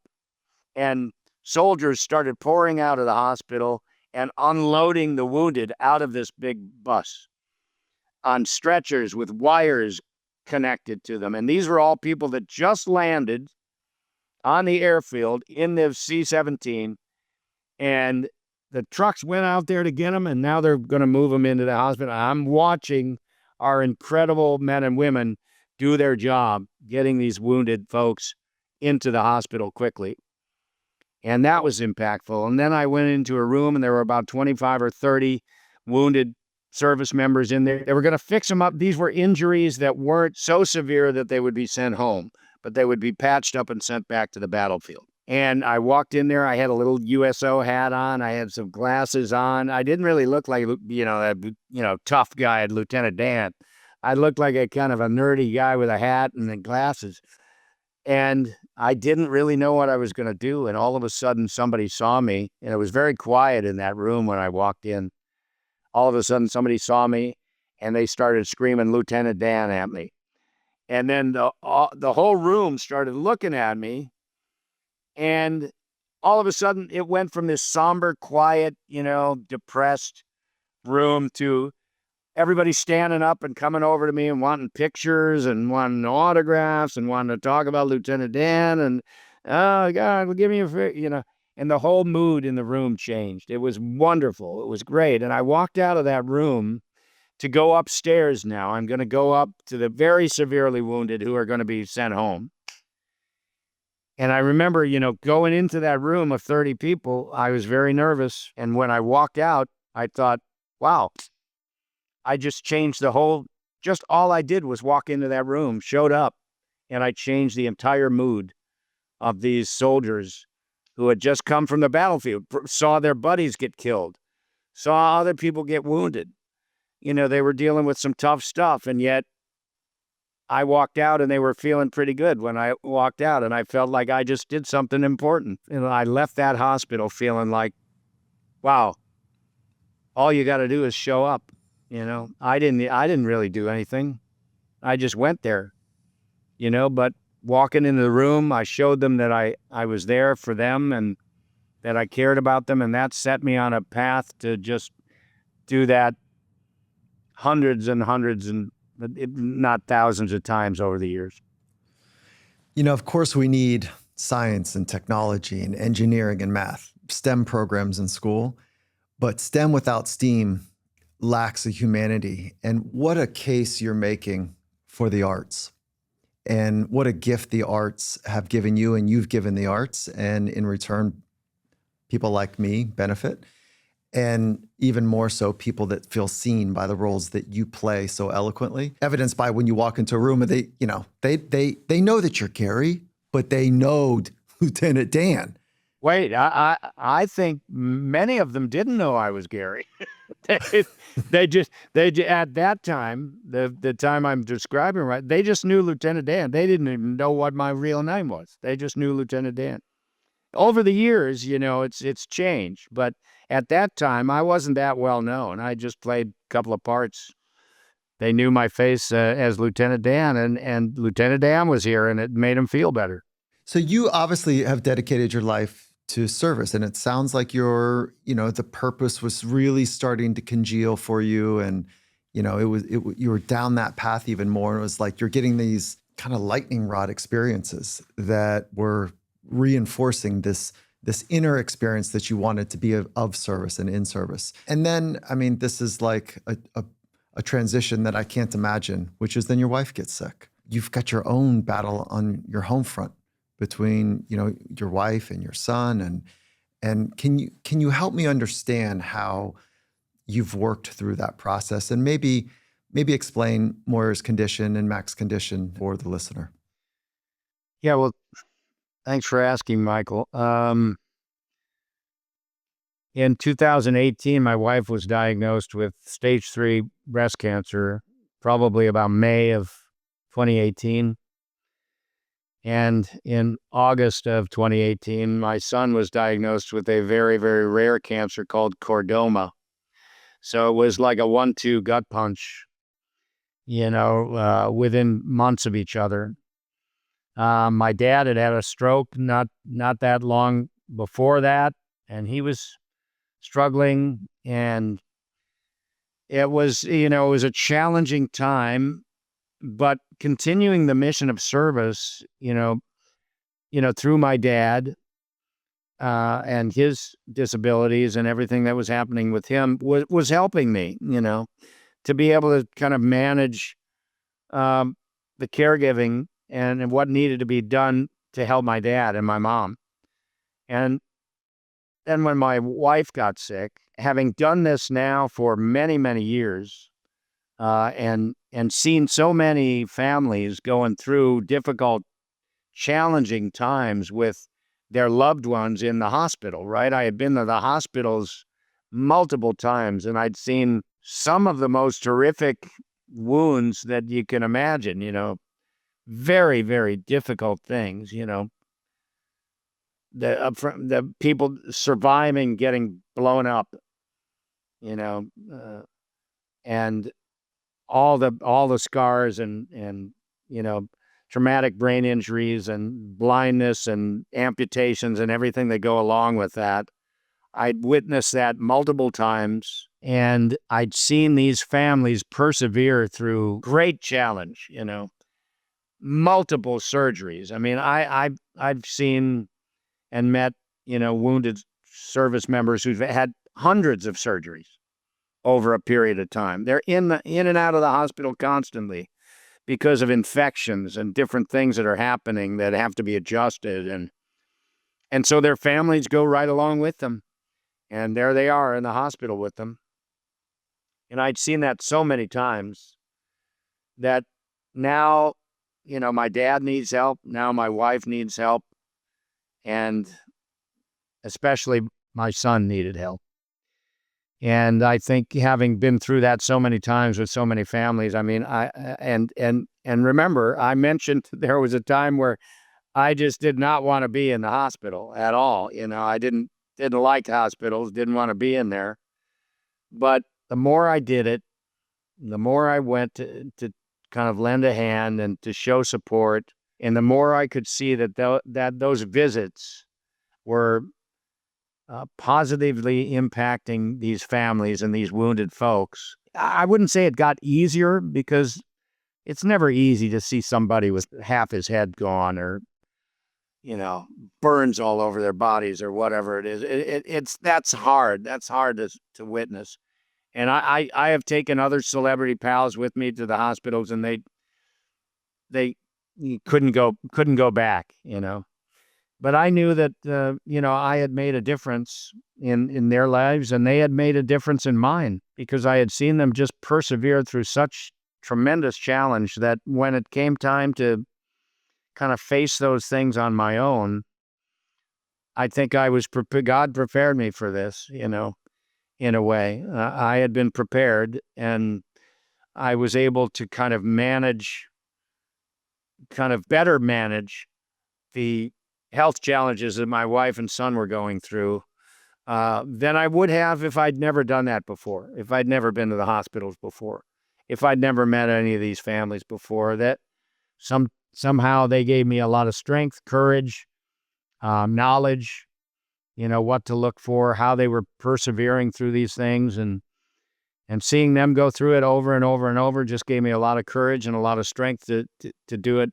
and soldiers started pouring out of the hospital and unloading the wounded out of this big bus on stretchers with wires connected to them. And these were all people that just landed on the airfield in the C-17, and the trucks went out there to get them, and now they're going to move them into the hospital. I'm watching our incredible men and women do their job, getting these wounded folks into the hospital quickly. And that was impactful. And then I went into a room, and there were about 25 or 30 wounded service members in there. They were going to fix them up. These were injuries that weren't so severe that they would be sent home, but they would be patched up and sent back to the battlefield. And I walked in there. I had a little USO hat on. I had some glasses on. I didn't really look like, a tough guy at Lieutenant Dan. I looked like a kind of a nerdy guy with a hat and then glasses. And I didn't really know what I was going to do. And all of a sudden, somebody saw me. And it was very quiet in that room when I walked in. All of a sudden, somebody saw me, and they started screaming Lieutenant Dan at me. And then the whole room started looking at me. And all of a sudden, it went from this somber, quiet, depressed room to everybody standing up and coming over to me and wanting pictures and wanting autographs and wanting to talk about Lieutenant Dan. And, oh, God, well, give me a, And the whole mood in the room changed. It was wonderful. It was great. And I walked out of that room to go upstairs now. I'm going to go up to the very severely wounded who are going to be sent home. And I remember, going into that room of 30 people, I was very nervous. And when I walked out, I thought, wow, I just changed just all I did was walk into that room, showed up, and I changed the entire mood of these soldiers who had just come from the battlefield, saw their buddies get killed, saw other people get wounded. They were dealing with some tough stuff, and yet I walked out and they were feeling pretty good when I walked out, and I felt like I just did something important. I left that hospital feeling like, wow, all you got to do is show up. I didn't really do anything. I just went there, but walking into the room, I showed them that I was there for them and that I cared about them. And that set me on a path to just do that hundreds and hundreds and not thousands of times over the years. Of course, we need science and technology and engineering and math, STEM programs in school, but STEM without STEAM lacks a humanity. And what a case you're making for the arts. And what a gift the arts have given you, and you've given the arts. And in return, people like me benefit. And even more so, people that feel seen by the roles that you play so eloquently. Evidenced by when you walk into a room and they know that you're Gary, but they know Lieutenant Dan. Wait, I think many of them didn't know I was Gary. they at that time, the time I'm describing, right, they just knew Lieutenant Dan. They didn't even know what my real name was. They just knew Lieutenant Dan. Over the years, it's changed, but at that time, I wasn't that well known. I just played a couple of parts. They knew my face as Lieutenant Dan, and Lieutenant Dan was here, and it made him feel better. So you obviously have dedicated your life to service, and it sounds like the purpose was really starting to congeal for you, and you were down that path even more. And it was like you're getting these kind of lightning rod experiences that were reinforcing this inner experience that you wanted to be of service and in service. And then, this is like a transition that I can't imagine, which is then your wife gets sick. You've got your own battle on your home front between, your wife and your son. And can you help me understand how you've worked through that process, and maybe explain Moira's condition and Mac's condition for the listener? Yeah, well, thanks for asking, Michael. In 2018, my wife was diagnosed with stage 3 breast cancer, probably about May of 2018. And in August of 2018, my son was diagnosed with a very, very rare cancer called chordoma. So it was like a 1-2 gut punch, within months of each other. My dad had a stroke not that long before that, and he was struggling, and it was a challenging time, but continuing the mission of service, through my dad and his disabilities and everything that was happening with him was helping me, to be able to kind of manage the caregiving and what needed to be done to help my dad and my mom. And then when my wife got sick, having done this now for many, many years, and seen so many families going through difficult, challenging times with their loved ones in the hospital, right? I had been to the hospitals multiple times, and I'd seen some of the most horrific wounds that you can imagine, very, very difficult things, the people surviving getting blown up, and all the scars and traumatic brain injuries and blindness and amputations and everything that go along with that. I'd witnessed that multiple times, and I'd seen these families persevere through great challenge, multiple surgeries. I've seen and met, wounded service members who've had hundreds of surgeries over a period of time. They're in and out of the hospital constantly because of infections and different things that are happening that have to be adjusted. And so their families go right along with them. And there they are in the hospital with them. And I'd seen that so many times that now, my dad needs help. Now my wife needs help. And especially my son needed help. And I think having been through that so many times with so many families, I mean, and remember, I mentioned there was a time where I just did not want to be in the hospital at all. I didn't like hospitals, didn't want to be in there. But the more I did it, the more I went to kind of lend a hand and to show support, and the more I could see that those visits were positively impacting these families and these wounded folks. I wouldn't say it got easier, because it's never easy to see somebody with half his head gone or, burns all over their bodies or whatever it is. That's hard. That's hard to witness. And I have taken other celebrity pals with me to the hospitals, and they couldn't go back, But I knew that, I had made a difference in their lives, and they had made a difference in mine, because I had seen them just persevere through such tremendous challenge that when it came time to kind of face those things on my own, I think God prepared me for this, in a way. I had been prepared, and I was able to kind of better manage the health challenges that my wife and son were going through than I would have if I'd never done that before, if I'd never been to the hospitals before, if I'd never met any of these families before. That somehow they gave me a lot of strength, courage, knowledge, what to look for, how they were persevering through these things, and seeing them go through it over and over and over just gave me a lot of courage and a lot of strength to do it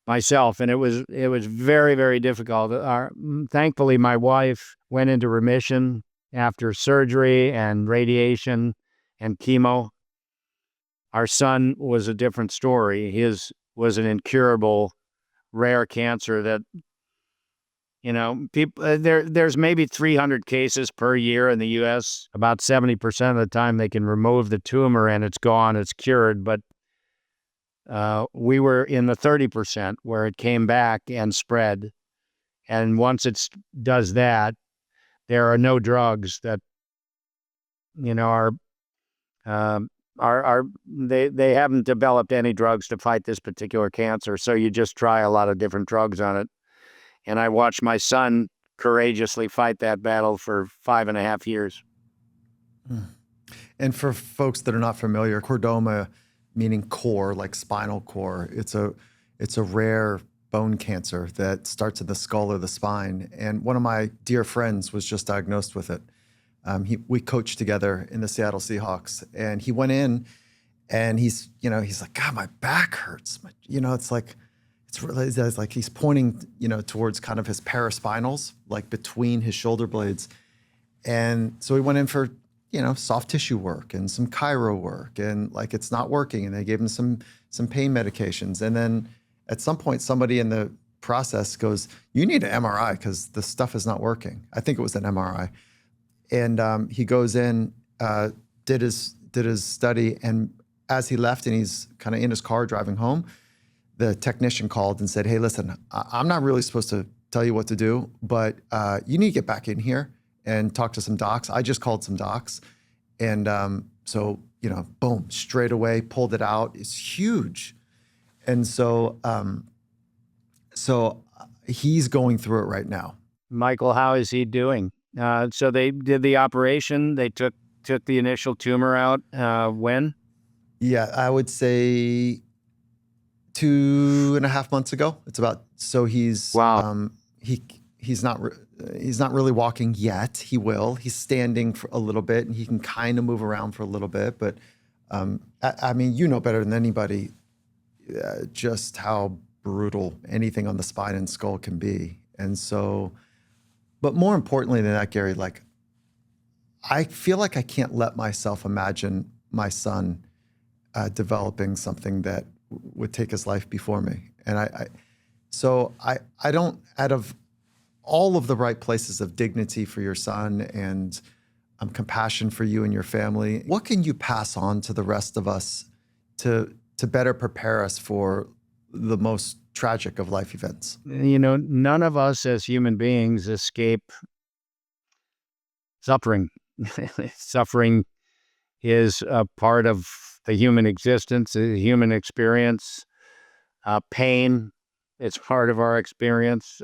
myself. And it was very, very difficult. Thankfully, my wife went into remission after surgery and radiation and chemo. Our son was a different story. His was an incurable, rare cancer that, people, there's maybe 300 cases per year in the U.S. About 70% of the time they can remove the tumor and it's gone, it's cured. But we were in the 30% where it came back and spread. And once it does that, there are no drugs that, they haven't developed any drugs to fight this particular cancer. So you just try a lot of different drugs on it. And I watched my son courageously fight that battle for 5.5 years. And for folks that are not familiar, chordoma, meaning core, like spinal core, it's a rare bone cancer that starts in the skull or the spine. And one of my dear friends was just diagnosed with it. We coached together in the Seattle Seahawks, and he went in, and he's like, God, my back hurts. It's like he's pointing, towards kind of his paraspinals, like between his shoulder blades. And so he went in for, soft tissue work and some chiro work, and like it's not working. And they gave him some pain medications. And then at some point, somebody in the process goes, "You need an MRI because the stuff is not working." I think it was an MRI. And he goes in, did his study, and as he left and he's kind of in his car driving home, the technician called and said, "Hey, listen, I'm not really supposed to tell you what to do, but you need to get back in here and talk to some docs." I just called some docs. And so, boom, straight away, pulled it out. It's huge. And so he's going through it right now. Michael, how is he doing? So they did the operation. They took the initial tumor out. When? Yeah, I would say 2.5 months ago. It's about, so he's, wow. He's not really walking yet. He will. He's standing for a little bit, and he can kind of move around for a little bit. But I mean, better than anybody just how brutal anything on the spine and skull can be. And so But more importantly than that, Gary, like, I feel like I can't let myself imagine my son developing something that would take his life before me. And I don't, out of all of the right places of dignity for your son and compassion for you and your family, what can you pass on to the rest of us to better prepare us for the most tragic of life events? None of us as human beings escape suffering. Suffering is a part of the human existence, the human experience. Pain, it's part of our experience.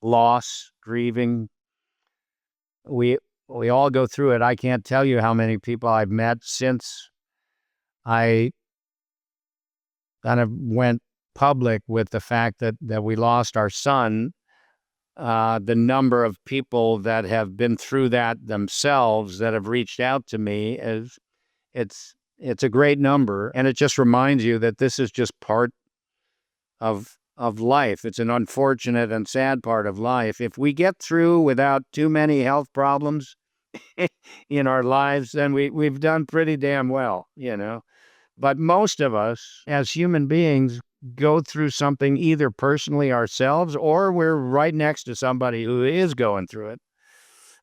Loss, grieving. We all go through it. I can't tell you how many people I've met since I kind of went public with the fact that we lost our son. The number of people that have been through that themselves that have reached out to me it's a great number, and it just reminds you that this is just part of life. It's an unfortunate and sad part of life. If we get through without too many health problems in our lives, then we've done pretty damn well. But most of us as human beings go through something either personally ourselves or we're right next to somebody who is going through it.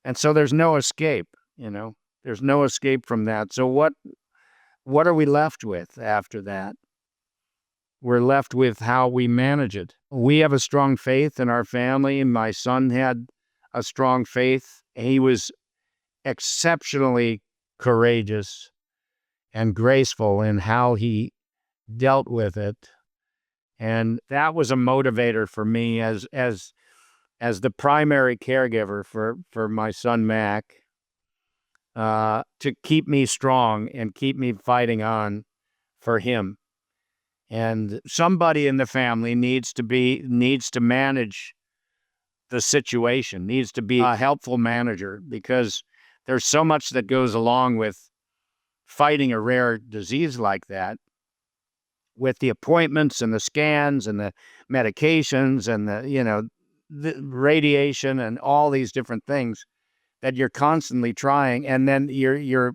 And so there's no escape. There's no escape from that. So what are we left with after that? We're left with how we manage it. We have a strong faith in our family. My son had a strong faith. He was exceptionally courageous and graceful in how he dealt with it. And that was a motivator for me as the primary caregiver for my son, Mac, to keep me strong and keep me fighting on for him. And somebody in the family needs to manage the situation, needs to be a helpful manager, because there's so much that goes along with fighting a rare disease like that, with the appointments and the scans and the medications and the radiation and all these different things that you're constantly trying, and then you're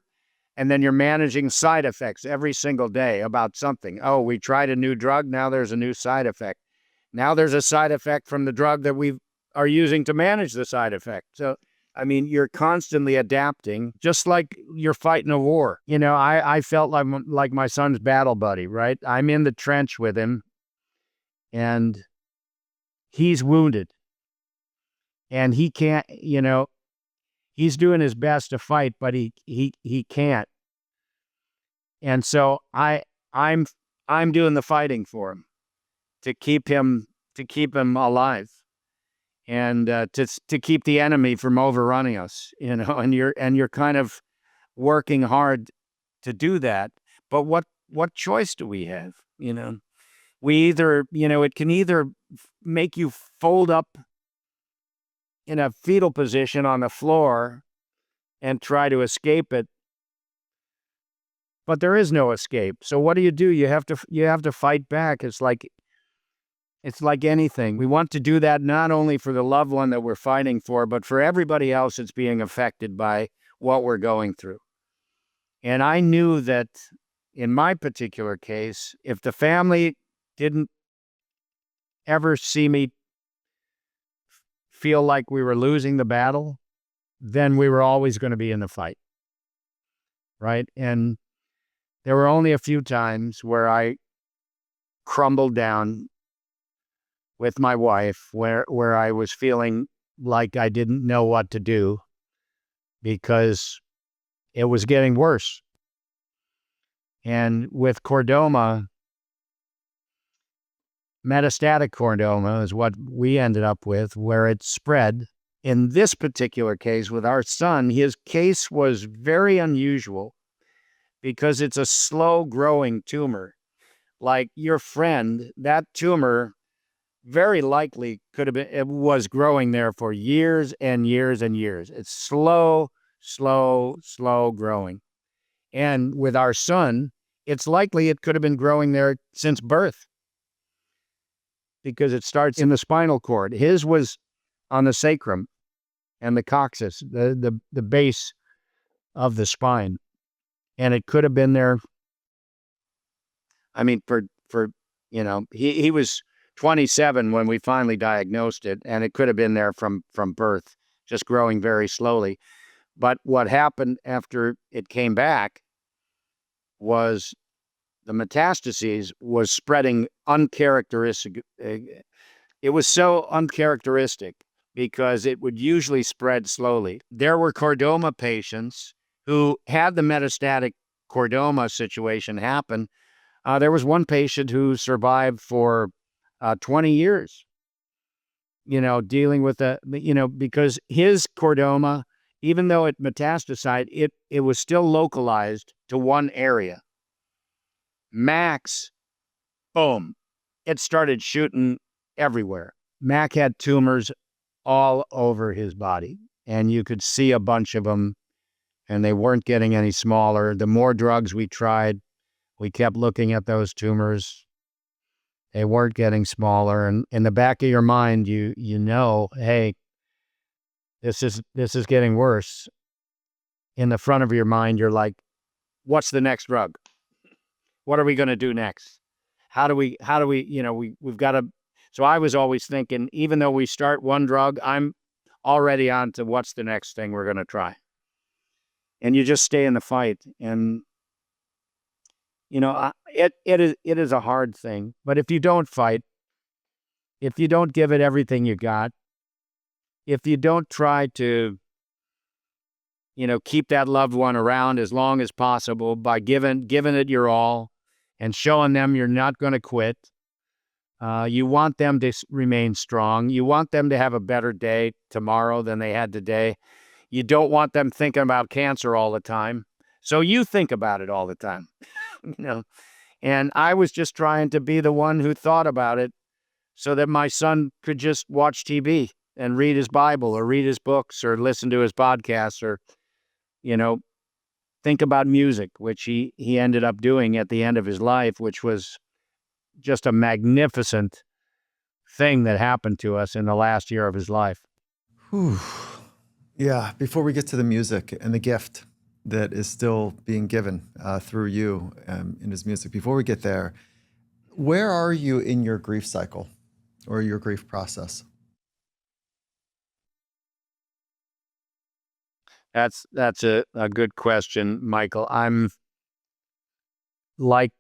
managing side effects every single day about something. Oh, we tried a new drug, now there's a new side effect. Now there's a side effect from the drug that we are using to manage the side effect. So, I mean, you're constantly adapting, just like you're fighting a war. I felt like my son's battle buddy, right? I'm in the trench with him, and he's wounded. And he can't, he's doing his best to fight, but he can't. And so I'm doing the fighting for him to keep him alive, and to keep the enemy from overrunning us, and you're kind of working hard to do that. But what choice do we have? We either, it can either make you fold up in a fetal position on the floor and try to escape it, but there is no escape. So what do? You have to fight back. It's like anything. We want to do that not only for the loved one that we're fighting for, but for everybody else that's being affected by what we're going through. And I knew that in my particular case, if the family didn't ever see me feel like we were losing the battle, then we were always going to be in the fight, right? And there were only a few times where I crumbled down with my wife, where I was feeling like I didn't know what to do because it was getting worse. And with chordoma, metastatic chordoma is what we ended up with, where it spread. In this particular case with our son, his case was very unusual because it's a slow-growing tumor. Like your friend, that tumor very likely it was growing there for years and years and years. It's slow growing. And with our son, it's likely it could have been growing there since birth, because it starts in the spinal cord. His was on the sacrum. and the coccyx, the base of the spine. And it could have been there. I mean, he was 27 when we finally diagnosed it, and it could have been there from birth, just growing very slowly. But what happened after it came back was the metastases was spreading uncharacteristic. It was so uncharacteristic because it would usually spread slowly. There were chordoma patients who had the metastatic chordoma situation happen. There was one patient who survived for 20 years, dealing with because his chordoma, even though it metastasized, it was still localized to one area. Max, boom, it started shooting everywhere. Mac had tumors all over his body, and you could see a bunch of them, and they weren't getting any smaller. The more drugs we tried, we kept looking at those tumors. They weren't getting smaller, and in the back of your mind, hey, this is getting worse. In the front of your mind, you're like, what's the next drug? What are we going to do next? How do we, we've got to. So I was always thinking, even though we start one drug, I'm already on to what's the next thing we're going to try. And you just stay in the fight. And, it is a hard thing. But if you don't fight, if you don't give it everything you got, if you don't try to, keep that loved one around as long as possible by giving it your all and showing them you're not going to quit. You want them to remain strong. You want them to have a better day tomorrow than they had today. You don't want them thinking about cancer all the time. So you think about it all the time, And I was just trying to be the one who thought about it so that my son could just watch TV and read his Bible or read his books or listen to his podcasts or, think about music, which he ended up doing at the end of his life, which was just a magnificent thing that happened to us in the last year of his life. Whew. Yeah. Before we get to the music and the gift that is still being given through you in his music, before we get there, where are you in your grief cycle or your grief process? That's a good question, Michael. I'm like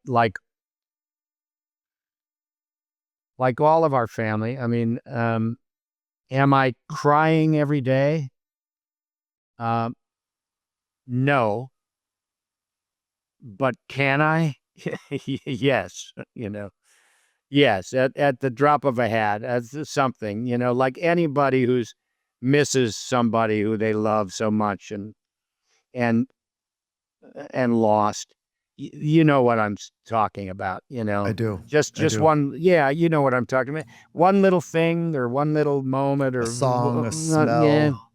all of our family. I mean, am I crying every day? No. But can I? Yes, Yes, at the drop of a hat, as something, like anybody who's misses somebody who they love so much and lost. You know what I'm talking about, I do. Just I do. one, yeah, you know what I'm talking about. One little thing or one little moment or A song, a yeah. smell.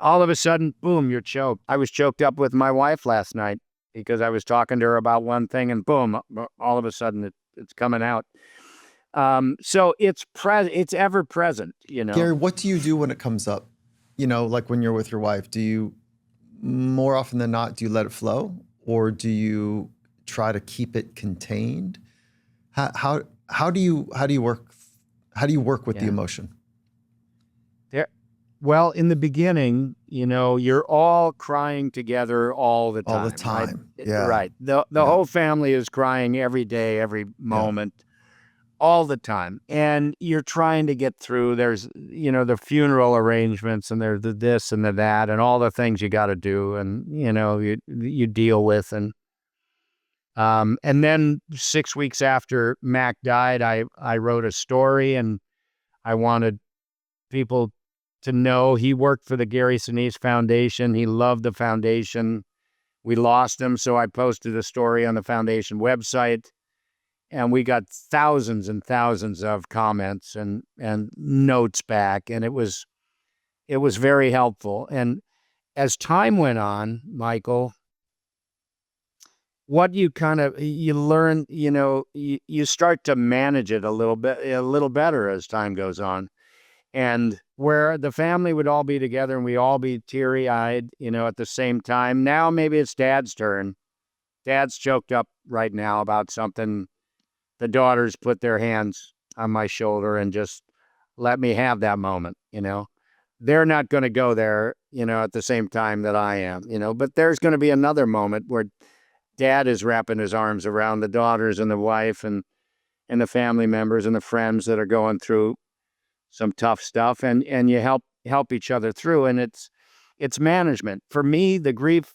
All of a sudden, boom, you're choked. I was choked up with my wife last night because I was talking to her about one thing and boom, all of a sudden it's coming out. So it's ever present, Gary, what do you do when it comes up? Like when you're with your wife, do you more often than not, do you let it flow or do you try to keep it contained? How do you work with the emotion? Well, in the beginning, you're all crying together all the time. All the time. Right? Yeah. Right. The whole family is crying every day, every moment. Yeah. All the time. And you're trying to get through. There's, the funeral arrangements and there's the this and the that and all the things you got to do and, you deal with. And then 6 weeks after Mac died, I wrote a story and I wanted people to know he worked for the Gary Sinise Foundation. He loved the foundation. We lost him. So I posted a story on the foundation website. And we got thousands and thousands of comments and notes back. And it was very helpful. And as time went on, Michael, what you learn, you start to manage it a little better as time goes on. And where the family would all be together and we all be teary-eyed, at the same time. Now maybe it's Dad's turn. Dad's choked up right now about something. The daughters put their hands on my shoulder and just let me have that moment. They're not going to go there, at the same time that I am, but there's going to be another moment where Dad is wrapping his arms around the daughters and the wife and the family members and the friends that are going through some tough stuff, and you help each other through. And it's management. For me, the grief,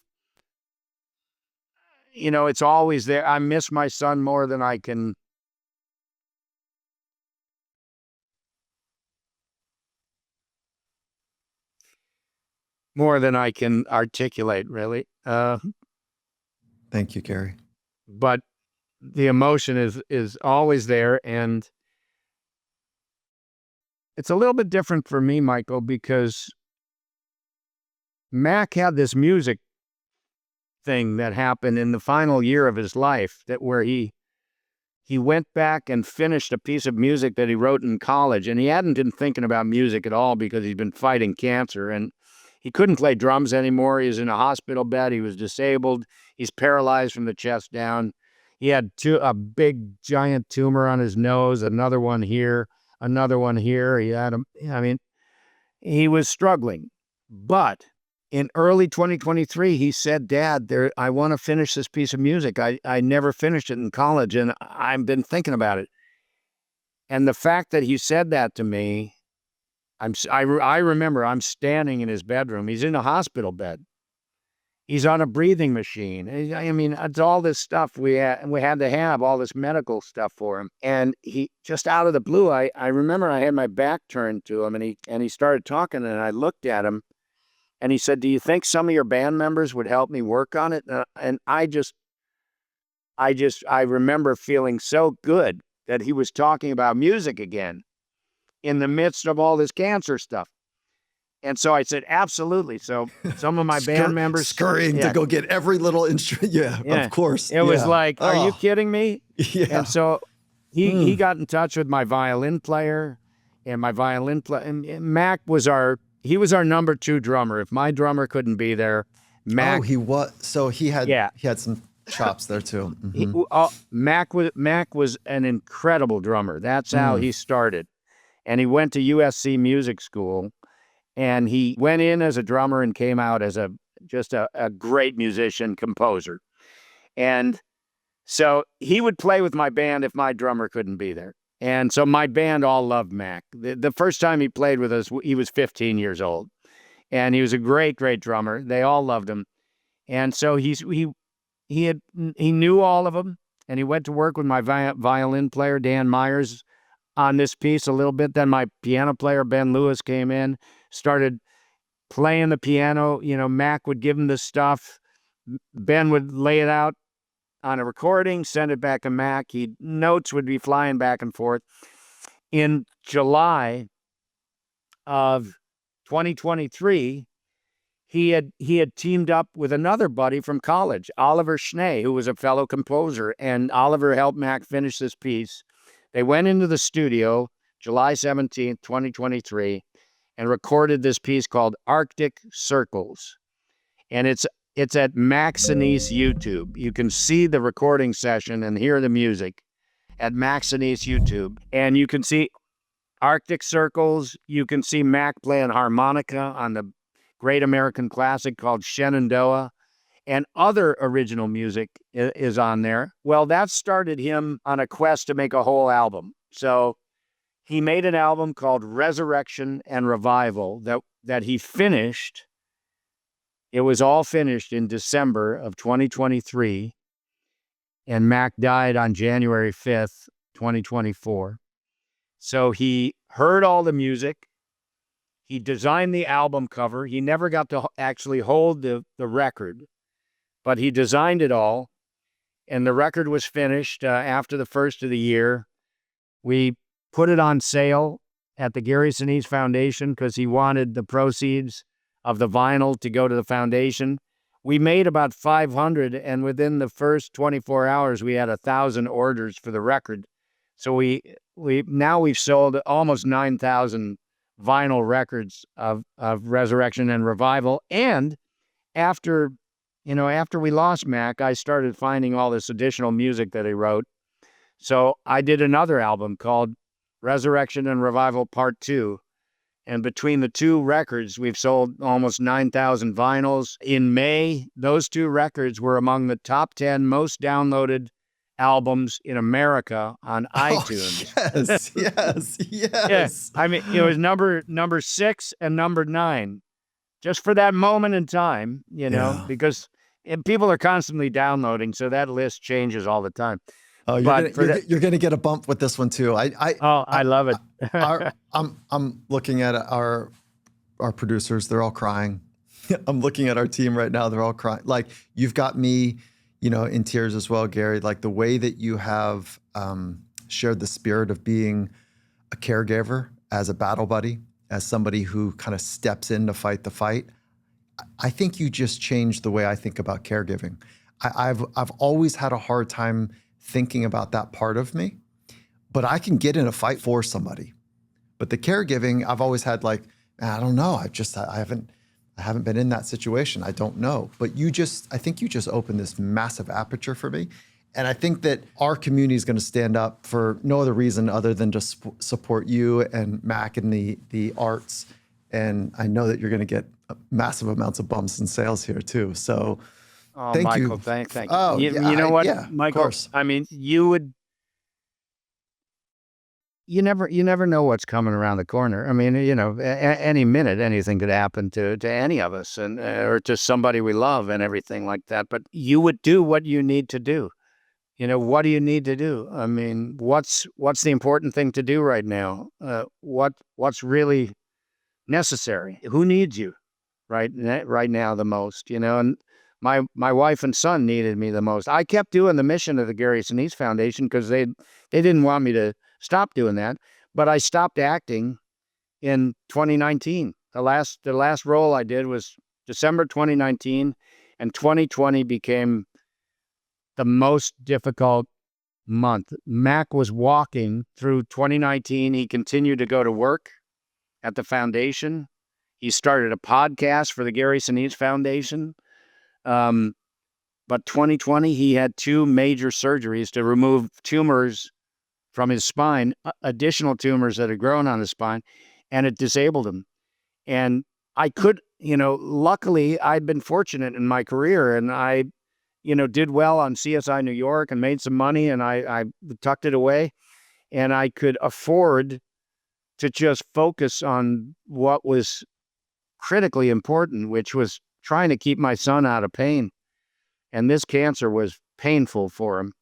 it's always there. I miss my son more than I can articulate, really. Thank you, Gary. But the emotion is always there, and it's a little bit different for me, Michael, because Mac had this music thing that happened in the final year of his life, where he went back and finished a piece of music that he wrote in college, and he hadn't been thinking about music at all because he'd been fighting cancer, and he couldn't play drums anymore. He was in a hospital bed. He was disabled. He's paralyzed from the chest down. He had a big, giant tumor on his nose, another one here, another one here. He was struggling. But in early 2023, he said, Dad, I want to finish this piece of music. I never finished it in college, and I've been thinking about it. And the fact that he said that to me, I remember I'm standing in his bedroom. He's in a hospital bed. He's on a breathing machine. It's all this stuff we had to have, all this medical stuff for him. And he, just out of the blue, I remember I had my back turned to him, and he started talking, and I looked at him, and he said, do you think some of your band members would help me work on it? And I remember feeling so good that he was talking about music again in the midst of all this cancer stuff. And so I said, absolutely. So some of my band members scurrying to go get every little instrument. Yeah, of course. It was like, are you kidding me? Yeah. And so he got in touch with my violin player, and my violin player, and Mac was our number 2 drummer. If my drummer couldn't be there, Mac. Oh, he was. So he had some chops there too. Mm-hmm. Mac was an incredible drummer. That's how he started. And he went to USC Music School, and he went in as a drummer and came out as just a great musician, composer. And so he would play with my band if my drummer couldn't be there. And so my band all loved Mac. The first time he played with us, he was 15 years old, and he was a great, great drummer. They all loved him. And so he knew all of them, and he went to work with my violin player, Dan Myers, on this piece a little bit. Then my piano player, Ben Lewis, came in, started playing the piano. Mac would give him the stuff. Ben would lay it out on a recording, send it back to Mac. Notes would be flying back and forth. In July of 2023, he had teamed up with another buddy from college, Oliver Schnee, who was a fellow composer, and Oliver helped Mac finish this piece. They went into the studio July 17th, 2023, and recorded this piece called Arctic Circles. And it's at Mac Sinise YouTube. You can see the recording session and hear the music at Mac Sinise YouTube. And you can see Arctic Circles. You can see Mac playing harmonica on the great American classic called Shenandoah. And other original music is on there. Well, that started him on a quest to make a whole album. So he made an album called Resurrection and Revival that he finished. It was all finished in December of 2023, and Mac died on January 5th, 2024. So he heard all the music. He designed the album cover. He never got to actually hold the record, but he designed it all, and the record was finished after the first of the year. We put it on sale at the Gary Sinise Foundation because he wanted the proceeds of the vinyl to go to the foundation. We made about 500, and within the first 24 hours, we had 1,000 orders for the record. So we've sold almost 9,000 vinyl records of Resurrection and Revival. And after we lost Mac, I started finding all this additional music that he wrote. So I did another album called Resurrection and Revival Part 2. And between the two records, we've sold almost 9,000 vinyls. In May, those two records were among the top 10 most downloaded albums in America on iTunes. Yes. Yeah, I mean, it was number 6 and number 9, just for that moment in time, because people are constantly downloading, so that list changes all the time. Oh, you're gonna get a bump with this one too. I love it. I'm looking at our producers; they're all crying. I'm looking at our team right now; they're all crying. Like, you've got me, in tears as well, Gary. Like, the way that you have shared the spirit of being a caregiver, as a battle buddy, as somebody who kind of steps in to fight the fight. I think you just changed the way I think about caregiving. I've always had a hard time thinking about that part of me, but I can get in a fight for somebody. But the caregiving, I've always had like, I don't know. I haven't been in that situation. I don't know. But I think you just opened this massive aperture for me. And I think that our community is going to stand up for no other reason other than to support you and Mac and the arts. And I know that you're going to get massive amounts of bumps in sales here too. So thank Michael, you. Thank you. Oh, you know what, Michael? Of course. I mean, you never know what's coming around the corner. I mean, any minute, anything could happen to any of us, and or to somebody we love, and everything like that. But you would do what you need to do. What do you need to do? I mean, what's the important thing to do right now? What's really necessary? Who needs you right now the most? And my wife and son needed me the most. I kept doing the mission of the Gary Sinise Foundation because they didn't want me to stop doing that. But I stopped acting in 2019. The last role I did was December 2019, and 2020 became the most difficult month. Mac was walking through 2019. He continued to go to work at the foundation. He started a podcast for the Gary Sinise Foundation. But 2020, he had 2 major surgeries to remove tumors from his spine, additional tumors that had grown on his spine, and it disabled him. And I could, luckily I'd been fortunate in my career, and I, did well on CSI New York and made some money, and I tucked it away, and I could afford to just focus on what was critically important, which was trying to keep my son out of pain. And this cancer was painful for him.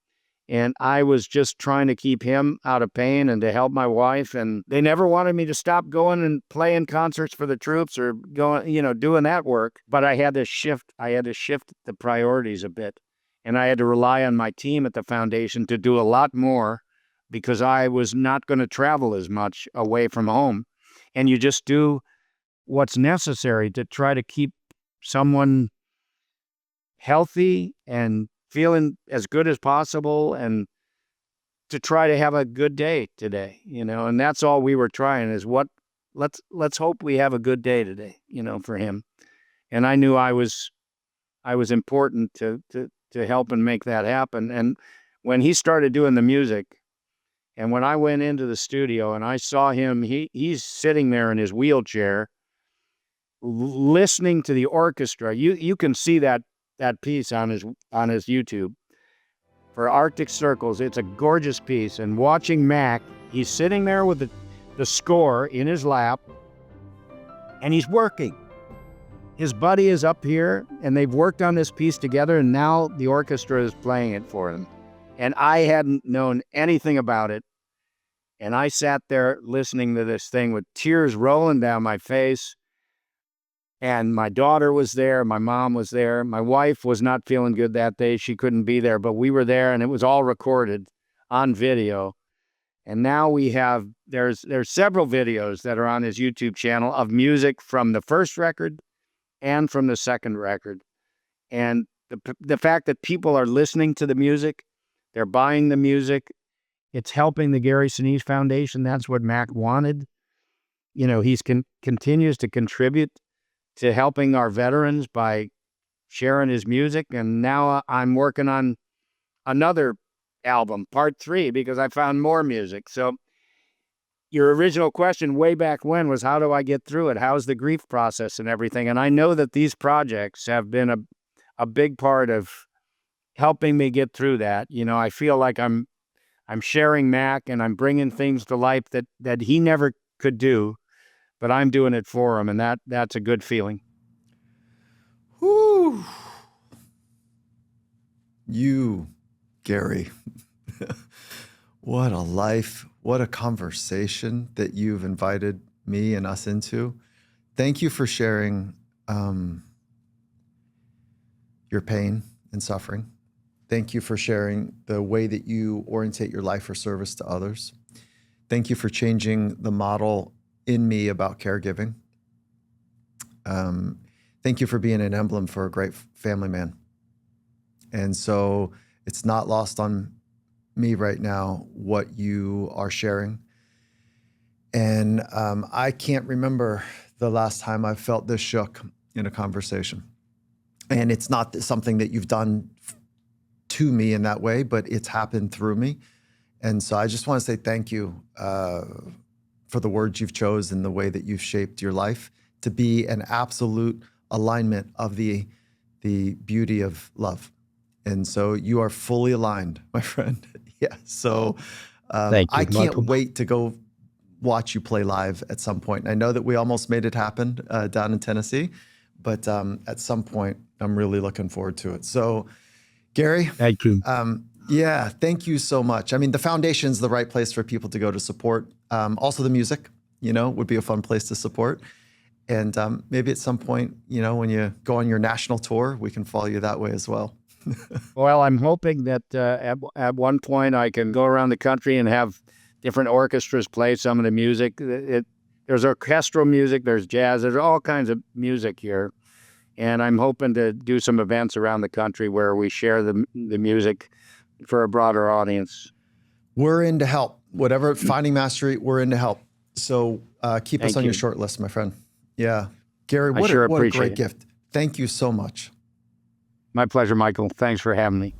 And I was just trying to keep him out of pain and to help my wife. And they never wanted me to stop going and playing concerts for the troops or going, doing that work. But I had to shift the priorities a bit. And I had to rely on my team at the foundation to do a lot more, because I was not going to travel as much away from home. And you just do what's necessary to try to keep someone healthy and feeling as good as possible, and to try to have a good day today, and that's all we were trying is let's hope we have a good day today, for him. And I knew I was important to help and make that happen. And when he started doing the music, and when I went into the studio and I saw him, he's sitting there in his wheelchair listening to the orchestra. You can see that piece on his YouTube for Arctic Circles. It's a gorgeous piece. And watching Mac, he's sitting there with the score in his lap, and he's working. His buddy is up here, and they've worked on this piece together, and now the orchestra is playing it for him. And I hadn't known anything about it. And I sat there listening to this thing with tears rolling down my face. And my daughter was there. My mom was there. My wife was not feeling good that day. She couldn't be there, but we were there, and it was all recorded on video. And now there's several videos that are on his YouTube channel of music from the first record and from the second record. And the fact that people are listening to the music, they're buying the music, it's helping the Gary Sinise Foundation. That's what Mac wanted. continues to contribute to helping our veterans by sharing his music. And now I'm working on another album, part 3, because I found more music. So your original question way back when was, how do I get through it? How's the grief process and everything? And I know that these projects have been a big part of helping me get through that. I feel like I'm sharing Mac, and I'm bringing things to life that he never could do, but I'm doing it for him. And that's a good feeling. Whew. You, Gary, what a life, what a conversation that you've invited me and us into. Thank you for sharing your pain and suffering. Thank you for sharing the way that you orientate your life for service to others. Thank you for changing the model in me about caregiving. Thank you for being an emblem for a great family man. And so it's not lost on me right now what you are sharing. And I can't remember the last time I felt this shook in a conversation. And it's not something that you've done to me in that way, but it's happened through me. And so I just want to say thank you for the words you've chosen and the way that you've shaped your life to be an absolute alignment of the beauty of love. And so you are fully aligned, my friend. Yeah. So Thank you, I can't Michael. wait to go watch you play live at some point. I know that we almost made it happen down in Tennessee, but at some point, I'm really looking forward to it. So, Gary, Thank you. Yeah, thank you so much. I mean, the foundation's the right place for people to go to support. Also, the music, would be a fun place to support. And maybe at some point, when you go on your national tour, we can follow you that way as well. Well, I'm hoping that at one point I can go around the country and have different orchestras play some of the music. There's orchestral music, there's jazz, there's all kinds of music here. And I'm hoping to do some events around the country where we share the music for a broader audience. We're in to help. Whatever, Finding Mastery, we're in to help. So keep us on your you. short list, my friend. Yeah. Gary, I what sure a appreciate great it. gift. Thank you so much. My pleasure, Michael. Thanks for having me.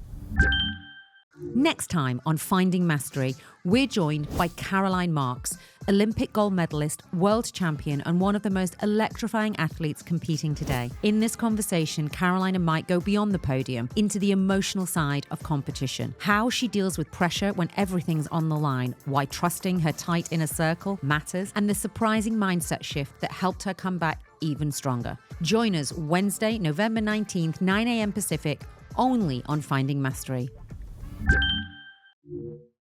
Next time on Finding Mastery, we're joined by Caroline Marks, Olympic gold medalist, world champion, and one of the most electrifying athletes competing today. In this conversation, Caroline and Mike go beyond the podium into the emotional side of competition, how she deals with pressure when everything's on the line, why trusting her tight inner circle matters, and the surprising mindset shift that helped her come back even stronger. Join us Wednesday, November 19th, 9 a.m. Pacific, only on Finding Mastery.